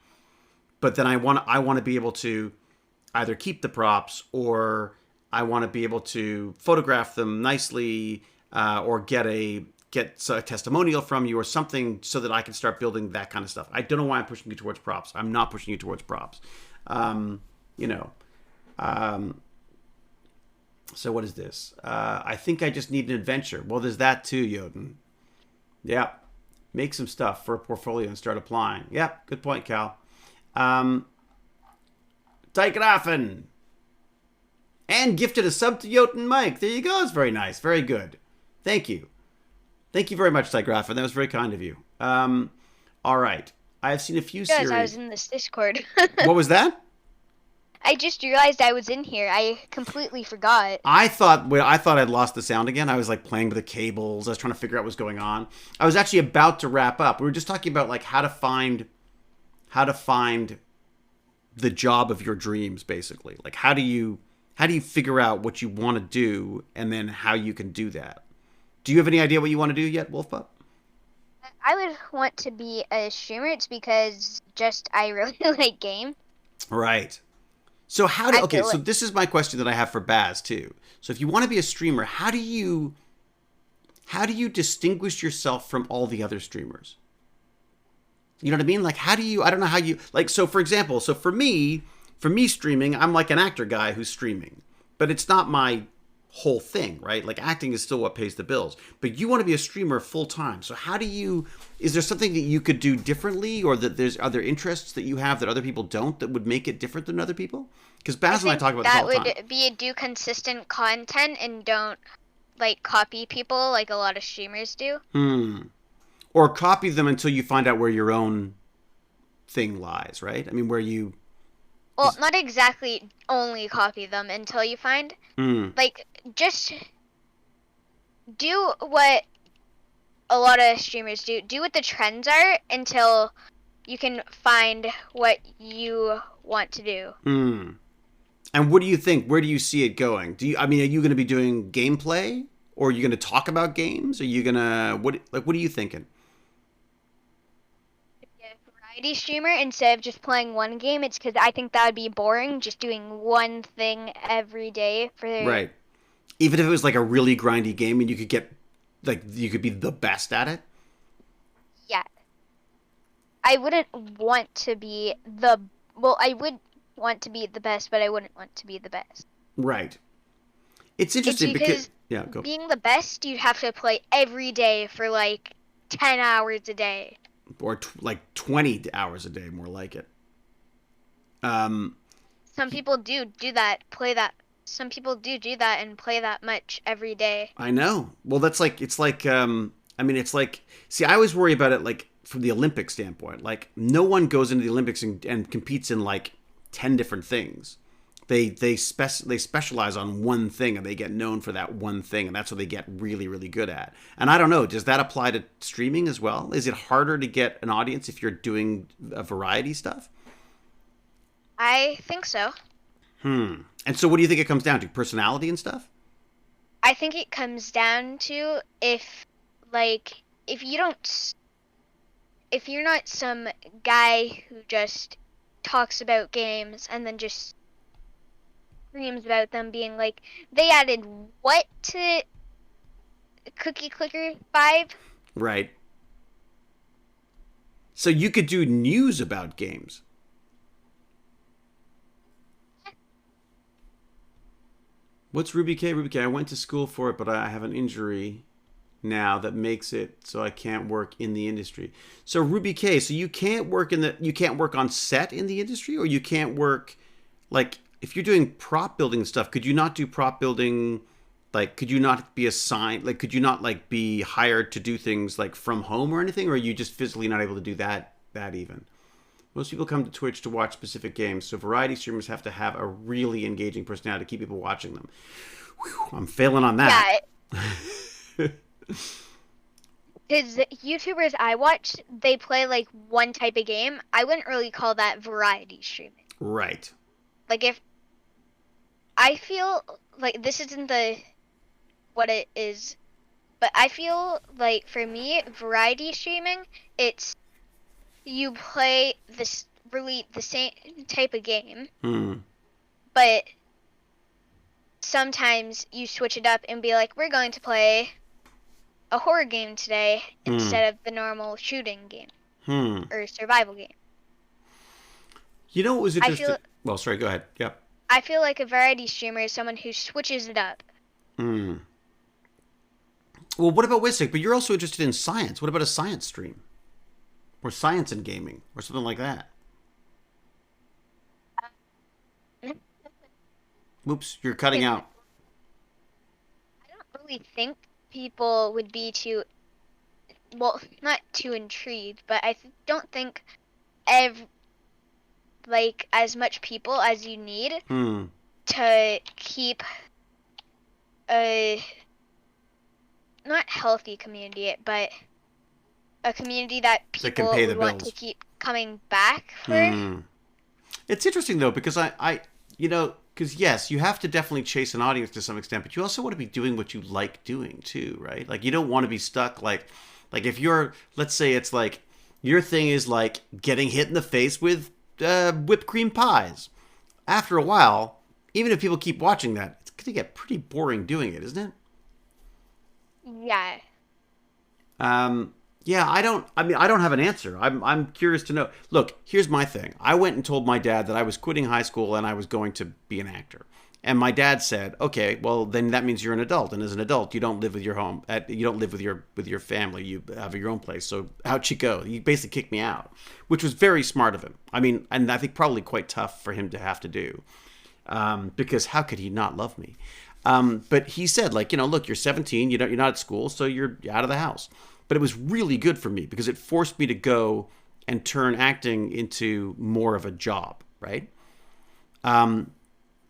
Speaker 2: but then I want to be able to either keep the props or I want to be able to photograph them nicely, or get a testimonial from you or something so that I can start building that kind of stuff. I don't know why I'm pushing you towards props. I'm not pushing you towards props. So what is this? I think I just need an adventure. Well, there's that too, Jotun. Yeah. Make some stuff for a portfolio and start applying. Yeah, good point, Cal. Tygrafen. And gifted a sub to Jotun Mike. There you go. It's very nice. Very good. Thank you. Thank you very much, Tygrafen. That was very kind of you. All right. I've seen a few series.
Speaker 5: I was in this Discord.
Speaker 2: What was that?
Speaker 5: I just realized I was in here. I completely forgot.
Speaker 2: I thought I'd lost the sound again. I was like playing with the cables. I was trying to figure out what was going on. I was actually about to wrap up. We were just talking about like how to find the job of your dreams, basically. Like how do you figure out what you want to do and then how you can do that? Do you have any idea what you want to do yet, Wolfpup?
Speaker 5: I would want to be a streamer. It's because I really like game.
Speaker 2: Right. So so this is my question that I have for Baz too. So if you want to be a streamer, how do you how do you distinguish yourself from all the other streamers? You know what I mean? Like, how do you, I don't know how you, like, so for example, so for me streaming, I'm like an actor guy who's streaming, but it's not my whole thing, right? Like, acting is still what pays the bills, but you want to be a streamer full time. So how do you, is there something that you could do differently, or that there's other interests that you have that other people don't that would make it different than other people? Because Baz and I talk about this all the time.
Speaker 5: That would be do consistent content and don't like copy people like a lot of streamers do.
Speaker 2: Or copy them until you find out where your own thing lies, right? I mean, where you...
Speaker 5: Well, not exactly only copy them until you find... Like, just do what a lot of streamers do. Do what the trends are until you can find what you want to do.
Speaker 2: And what do you think? Where do you see it going? Are you going to be doing gameplay? Or are you going to talk about games? Are you going to... What are you thinking?
Speaker 5: Variety streamer instead of just playing one game. It's because I think that would be boring, just doing one thing every day for
Speaker 2: right. Even if it was like a really grindy game and you could get like you could be the best at it.
Speaker 5: Yeah, I wouldn't want to be I would want to be the best, but I wouldn't want to be the best.
Speaker 2: Right. It's interesting because go.
Speaker 5: Being the best, you'd have to play every day for like 10 hours a day.
Speaker 2: Or like 20 hours a day, more like it.
Speaker 5: Some people do that, play that. Some people do that and play that much every day.
Speaker 2: I know. Well, it's like, see, I always worry about it like from the Olympic standpoint. Like, no one goes into the Olympics and competes in like 10 different things. They specialize on one thing and they get known for that one thing, and that's what they get really, really good at. And I don't know, does that apply to streaming as well? Is it harder to get an audience if you're doing a variety stuff?
Speaker 5: I think so.
Speaker 2: And so what do you think it comes down to? Personality and stuff?
Speaker 5: I think it comes down to if you're not some guy who just talks about games and then just streams about them being like, they added what to Cookie Clicker 5?
Speaker 2: Right. So you could do news about games. What's Ruby K? Ruby K, I went to school for it, but I have an injury now that makes it so I can't work in the industry. So Ruby K, so you can't work on set in the industry, or you can't work like if you're doing prop building stuff, could you not do prop building? Like, could you not be assigned? Like, could you not like be hired to do things like from home or anything? Or are you just physically not able to do that even? Most people come to Twitch to watch specific games, so variety streamers have to have a really engaging personality to keep people watching them. Whew, I'm failing on that.
Speaker 5: Yeah. Because YouTubers I watch, they play like one type of game. I wouldn't really call that variety streaming.
Speaker 2: Right.
Speaker 5: Like, if I feel like this isn't what it is, but I feel like for me, variety streaming, it's you play the same type of game, but sometimes you switch it up and be like, we're going to play a horror game today instead of the normal shooting game or survival game.
Speaker 2: You know what was interesting? Well, sorry, go ahead. Yep.
Speaker 5: I feel like a variety streamer is someone who switches it up.
Speaker 2: Well, what about Wisik? But you're also interested in science. What about a science stream? Or science and gaming? Or something like that? Oops, you're cutting out.
Speaker 5: I don't really think people would be not too intrigued, but I don't think as much people as you need to keep a not healthy community, but a community that people would want to keep coming back for.
Speaker 2: It's interesting though, because because yes, you have to definitely chase an audience to some extent, but you also want to be doing what you like doing too, right? Like, you don't want to be stuck like if you're, let's say it's like your thing is like getting hit in the face with whipped cream pies. After a while, even if people keep watching that, it's going to get pretty boring doing it, isn't it?
Speaker 5: Yeah.
Speaker 2: Yeah, I mean, I don't have an answer. I'm curious to know. Look, here's my thing. I went and told my dad that I was quitting high school and I was going to be an actor. And my dad said, "Okay, well then that means you're an adult, and as an adult, you don't live with your you don't live with your family. You have your own place. So out you go." He basically kicked me out, which was very smart of him. I mean, and I think probably quite tough for him to have to do, because how could he not love me? But he said, like, look, you're 17, you're not at school, so you're out of the house. But it was really good for me because it forced me to go and turn acting into more of a job, right?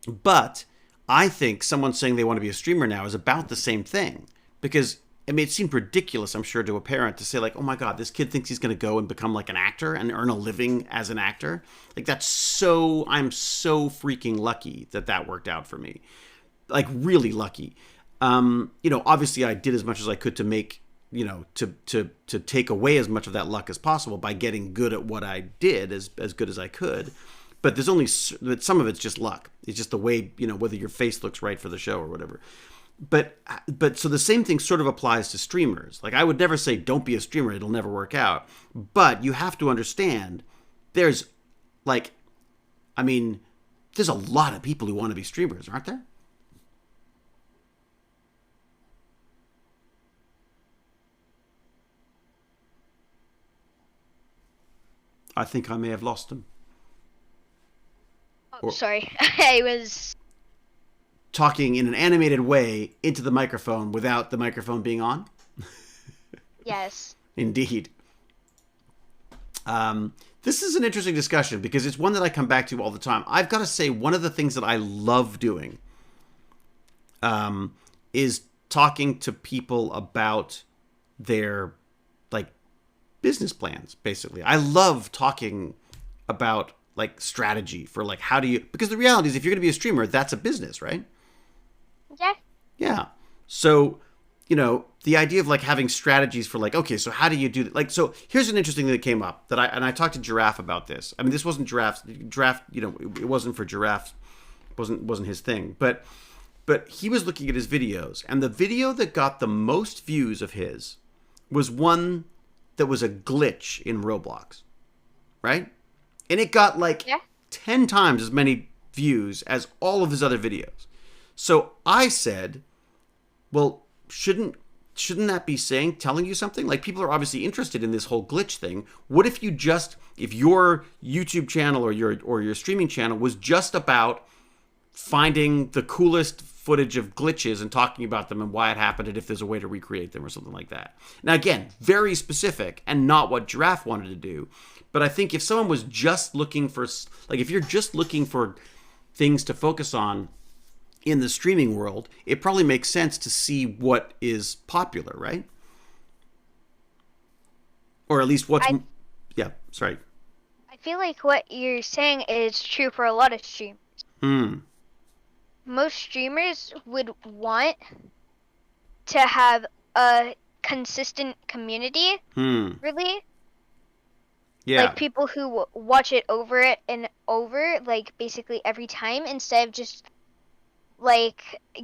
Speaker 2: But I think someone saying they want to be a streamer now is about the same thing. Because, I mean, it seemed ridiculous, I'm sure, to a parent to say, like, oh my God, this kid thinks he's going to go and become like an actor and earn a living as an actor. Like, I'm so freaking lucky that worked out for me. Like, really lucky. Obviously I did as much as I could to make, to take away as much of that luck as possible by getting good at what I did as good as I could. But there's only some of it's just luck. It's just the way, whether your face looks right for the show or whatever. But so the same thing sort of applies to streamers. Like, I would never say don't be a streamer, it'll never work out. But you have to understand there's a lot of people who want to be streamers, aren't there? I think I may have lost him.
Speaker 5: Oh, sorry. I was
Speaker 2: talking in an animated way into the microphone without the microphone being on.
Speaker 5: Yes.
Speaker 2: Indeed. This is an interesting discussion because it's one that I come back to all the time. I've got to say, one of the things that I love doing is talking to people about their business plans, basically. I love talking about strategy for how do you, because the reality is if you're going to be a streamer, that's a business, right?
Speaker 5: Yeah.
Speaker 2: Yeah. So, the idea of having strategies for okay, so how do you do that? So here's an interesting thing that came up that I talked to Giraffe about this. I mean, this wasn't Giraffe's, it wasn't for Giraffe, wasn't his thing, but he was looking at his videos, and the video that got the most views of his was one that was a glitch in Roblox, right? And it got 10 times as many views as all of his other videos. So I said, well, shouldn't that be telling you something? People are obviously interested in this whole glitch thing. What if if your YouTube channel or your streaming channel was just about finding the coolest footage of glitches and talking about them and why it happened and if there's a way to recreate them or something like that. Now, again, very specific and not what Giraffe wanted to do. But I think if someone was just looking for, if you're just looking for things to focus on in the streaming world, it probably makes sense to see what is popular, right? Or at least what's... Yeah, sorry.
Speaker 5: I feel like what you're saying is true for a lot of streamers. Most streamers would want to have a consistent community, really.
Speaker 2: Yeah.
Speaker 5: People who watch it over and over, basically every time, instead of just,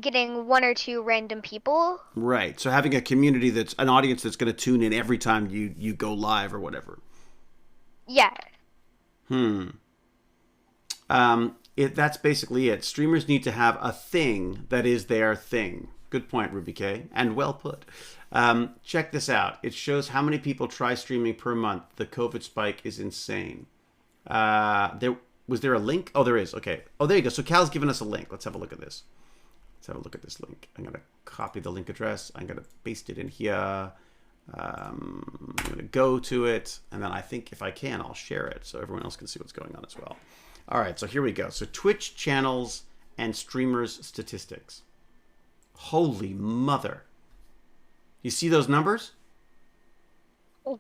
Speaker 5: getting one or two random people.
Speaker 2: Right. So having a community that's an audience that's going to tune in every time you go live or whatever.
Speaker 5: Yeah.
Speaker 2: That's basically it. Streamers need to have a thing that is their thing. Good point, Ruby K. And well put. Check this out. It shows how many people try streaming per month. The COVID spike is insane. Was there a link? Oh, there is. Okay. Oh, there you go. So Cal's given us a link. Let's have a look at this. Let's have a look at this link. I'm going to copy the link address. I'm going to paste it in here. I'm going to go to it. And then I think if I can, I'll share it so everyone else can see what's going on as well. All right, so here we go. So Twitch channels and streamers statistics. Holy mother. You see those numbers?
Speaker 5: Oh.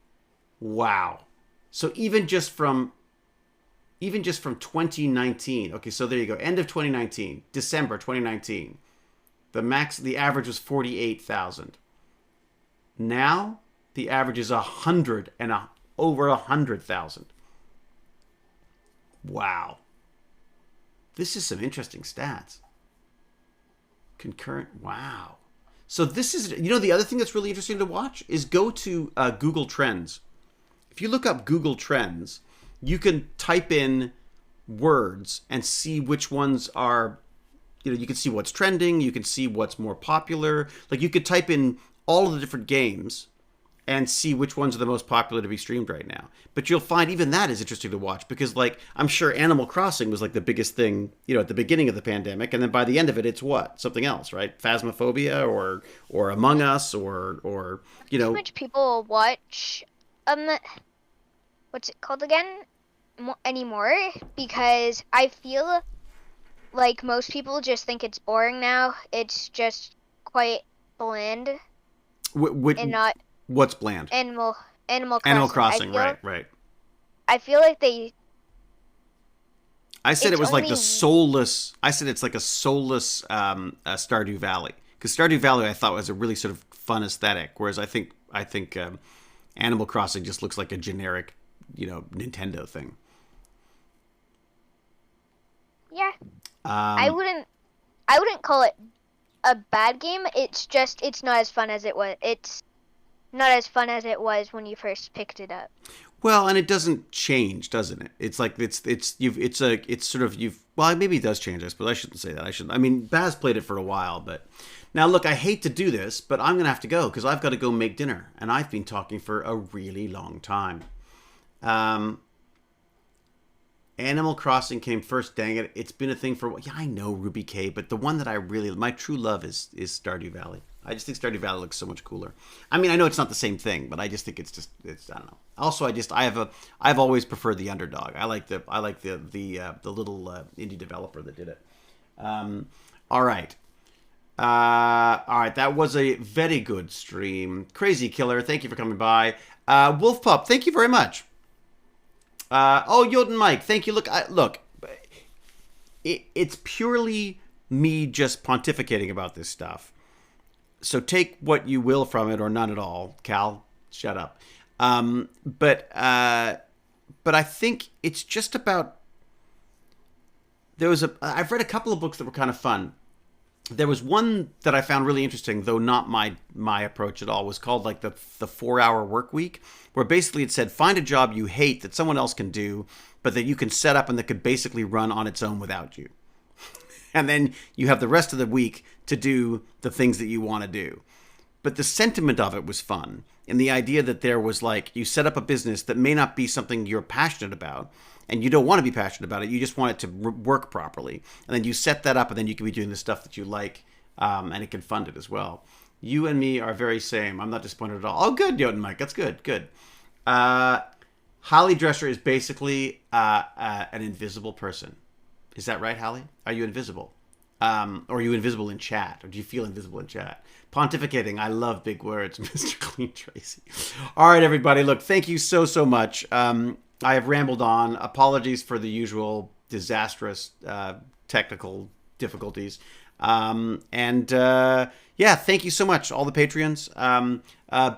Speaker 2: Wow. So even just from 2019. Okay, so there you go. End of 2019, December 2019. The average was 48,000. Now the average is over 100,000. Wow. This is some interesting stats. Concurrent. Wow. So this is, the other thing that's really interesting to watch is go to Google Trends. If you look up Google Trends, you can type in words and see which ones are, you can see what's trending, you can see what's more popular. Like you could type in all of the different games and see which ones are the most popular to be streamed right now. But you'll find even that is interesting to watch because, like, I'm sure Animal Crossing was like the biggest thing, at the beginning of the pandemic, and then by the end of it, it's what? Something else, right? Phasmophobia or Among Us or
Speaker 5: Too much people watch what's it called again? Anymore, because I feel like most people just think it's boring now. It's just quite bland and not.
Speaker 2: What's bland?
Speaker 5: Animal Crossing.
Speaker 2: Animal Crossing, right.
Speaker 5: I feel like
Speaker 2: I said it was like the soulless. I said it's like a soulless Stardew Valley, because Stardew Valley I thought was a really sort of fun aesthetic, whereas I think Animal Crossing just looks like a generic, Nintendo thing.
Speaker 5: Yeah. I wouldn't call it a bad game. It's just it's not as fun as it was. It's not as fun as it was when you first picked it up.
Speaker 2: Well, and it doesn't change, doesn't it? It's like well, maybe it does change, but I shouldn't say that. I mean, Baz played it for a while, but now look, I hate to do this, but I'm gonna have to go because I've got to go make dinner, and I've been talking for a really long time. Animal Crossing came first. Dang it! It's been a thing for a while. Yeah, I know Ruby K, but the one that my true love is Stardew Valley. I just think Stardew Valley looks so much cooler. I mean, I know it's not the same thing, but I just think it's I don't know. Also, I've always preferred the underdog. I like the little indie developer that did it. All right. That was a very good stream. Crazy Killer, thank you for coming by. Wolf Pup, thank you very much. Yoden Mike, thank you. Look, it's purely me just pontificating about this stuff. So take what you will from it or none at all. Cal, shut up. But I think it's just about, I've read a couple of books that were kind of fun. There was one that I found really interesting, though not my approach at all, was called like the 4-hour work week, where basically it said, find a job you hate that someone else can do, but that you can set up and that could basically run on its own without you. And then you have the rest of the week to do the things that you want to do. But the sentiment of it was fun. And the idea that there was like, you set up a business that may not be something you're passionate about, and you don't want to be passionate about it. You just want it to work properly. And then you set that up, and then you can be doing the stuff that you like, and it can fund it as well. You and me are very same. I'm not disappointed at all. Oh, good, Yoden Mike. That's good. Good. Holly Dresser is basically an invisible person. Is that right, Holly? Are you invisible? Or are you invisible in chat? Or do you feel invisible in chat? Pontificating. I love big words, Mr. Clean Tracy. All right, everybody. Look, thank you so much. I have rambled on. Apologies for the usual disastrous technical difficulties. Thank you so much, all the Patreons.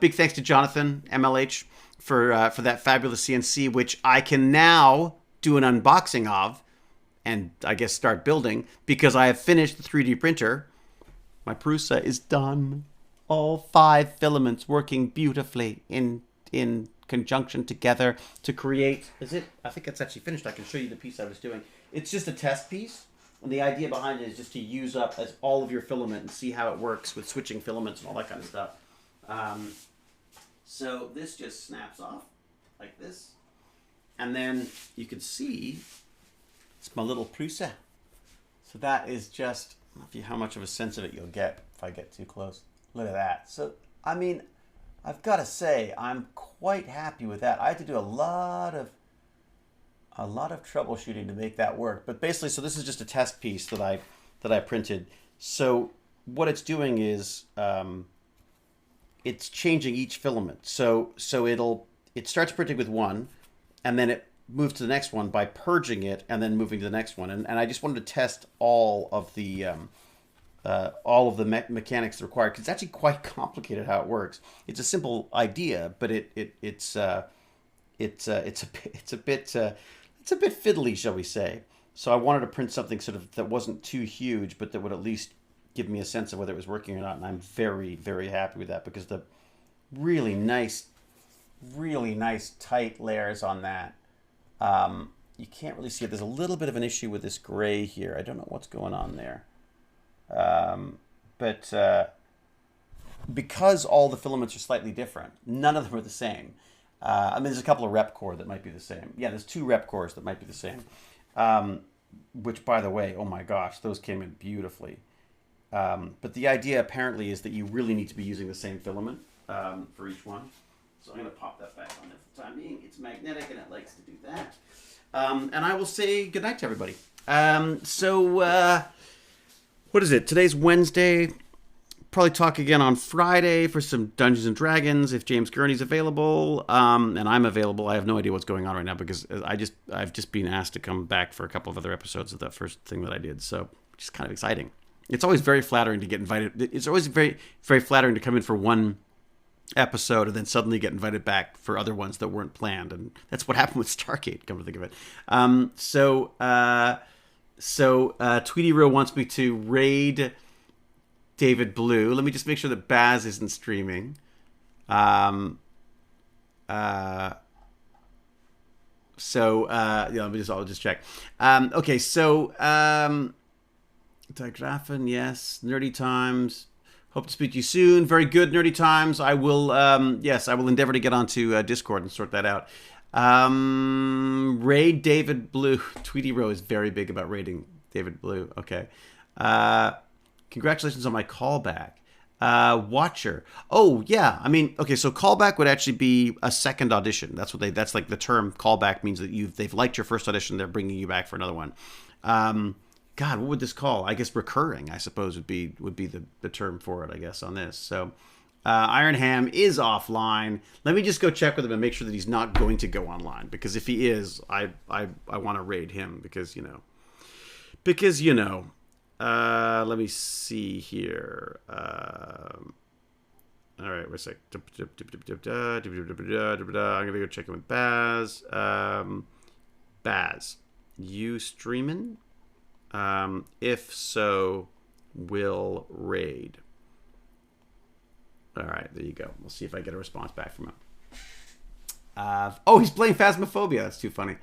Speaker 2: Big thanks to Jonathan, MLH, for that fabulous CNC, which I can now do an unboxing of and I guess start building because I have finished the 3D printer. My Prusa is done. All 5 filaments working beautifully in conjunction together to create. Is it? I think it's actually finished. I can show you the piece I was doing. It's just a test piece. And the idea behind it is just to use up as all of your filament and see how it works with switching filaments and all that kind of stuff. So this just snaps off like this. And then you can see it's my little Prusa. So that is just, I don't know how much of a sense of it you'll get if I get too close. Look at that. So, I mean, I've got to say, I'm quite happy with that. I had to do a lot of troubleshooting to make that work. But basically, so this is just a test piece that I printed. So what it's doing is it's changing each filament. So it starts printing with one, and then it moves to the next one by purging it and then moving to the next one. And I just wanted to test all of the mechanics required, because it's actually quite complicated how it works. It's a simple idea, but it's a bit fiddly, shall we say. So I wanted to print something sort of that wasn't too huge, but that would at least give me a sense of whether it was working or not, and I'm very, very happy with that because the really nice tight layers on that. You can't really see it. There's a little bit of an issue with this gray here. I don't know what's going on there. But because all the filaments are slightly different, none of them are the same. I mean, there's a couple of rep core that might be the same. Yeah, there's 2 rep cores that might be the same. Which, by the way, oh my gosh, those came in beautifully. But the idea apparently is that you really need to be using the same filament for each one. So I'm going to pop that back on there for the time being. It's magnetic and it likes to do that. And I will say goodnight to everybody. What is it? Today's Wednesday. Probably talk again on Friday for some Dungeons and Dragons if James Gurney's available. And I'm available. I have no idea what's going on right now because I've just been asked to come back for a couple of other episodes of that first thing that I did. So just kind of exciting. It's always very flattering to get invited. It's always very, very flattering to come in for one episode and then suddenly get invited back for other ones that weren't planned. And that's what happened with Stargate, come to think of it. Tweety Row wants me to raid David Blue. Let me just make sure that Baz isn't streaming. Let me just check. Okay, so Digraphin, yes. Nerdy Times. Hope to speak to you soon. Very good, Nerdy Times. I will, yes, I will endeavor to get onto Discord and sort that out. Raid David Blue. Tweety Row is very big about raiding David Blue. Okay. Congratulations on my callback. Watcher. Oh, yeah. I mean, okay, so callback would actually be a second audition. That's like the term callback means that they've liked your first audition, they're bringing you back for another one. God, what would this call? I guess recurring, I suppose, would be the term for it, I guess, on this. So Iron Ham is offline. Let me just go check with him and make sure that he's not going to go online. Because if he is, I want to raid him because, you know. Let me see here. All right, wait a sec. I'm going to go check in with Baz. Baz, you streaming? If so, will raid. All right, there you go. We'll see if I get a response back from him. Oh, he's playing Phasmophobia. That's too funny.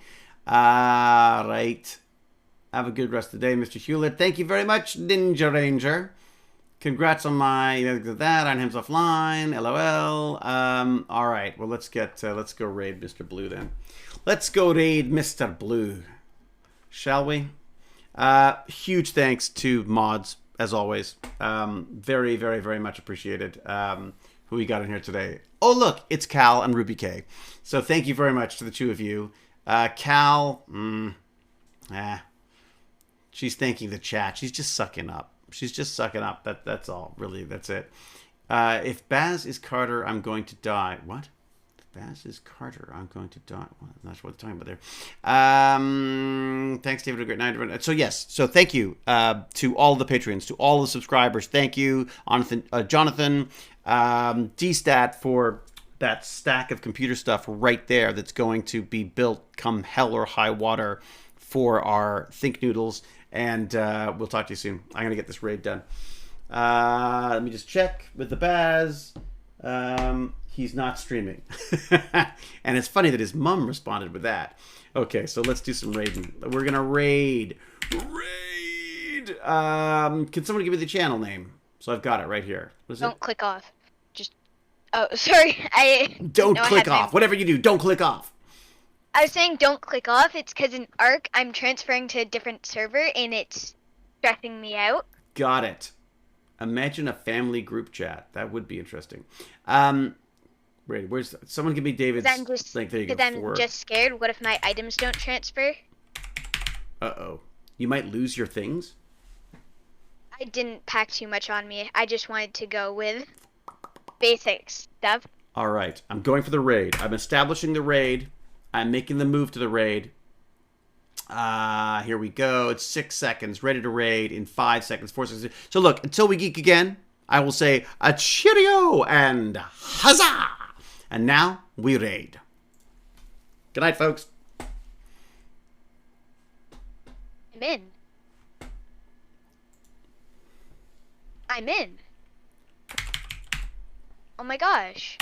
Speaker 2: Right. Have a good rest of the day, Mr. Hewlett. Thank you very much, Ninja Ranger. Congrats on that. Iron Ham's offline. LOL. All right. Well, let's go raid Mr. Blue then. Let's go raid Mr. Blue. Shall we? Huge thanks to mods, as always. Very, very, very much appreciated. Who we got in here today? Oh, look, it's Cal and Ruby K. So thank you very much to the two of you. Cal, she's thanking the chat. She's just sucking up. That's all. Really, that's it. If Baz is Carter, I'm going to die. What? Baz is Carter. I'm going to die. Well, I'm not sure what they're talking about there. Thanks, David. A great night, everyone. So, yes. So, thank you to all the Patreons, to all the subscribers. Thank you, Jonathan, D-Stat, for that stack of computer stuff right there that's going to be built come hell or high water for our Think Noodles. And we'll talk to you soon. I'm going to get this raid done. Let me just check with the Baz. He's not streaming. And it's funny that his mom responded with that. Okay, so let's do some raiding. We're going to raid. Raid! Can someone give me the channel name? So I've got it right here.
Speaker 5: Don't click off. Just... Oh, sorry.
Speaker 2: Don't click off. Whatever you do, don't click off.
Speaker 5: I was saying don't click off. It's because in Arc, I'm transferring to a different server, and it's stressing me out.
Speaker 2: Got it. Imagine a family group chat. That would be interesting. Right, where's someone give me David's link? There you go.
Speaker 5: Because I'm just scared. What if my items don't transfer?
Speaker 2: Uh-oh. You might lose your things?
Speaker 5: I didn't pack too much on me. I just wanted to go with basic stuff.
Speaker 2: All right. I'm going for the raid. I'm establishing the raid. I'm making the move to the raid. Here we go. It's 6 seconds. Ready to raid in 5 seconds, 4 seconds. So look, until we geek again, I will say a cheerio and huzzah! And now we raid. Good night, folks.
Speaker 5: I'm in. I'm in. Oh my gosh.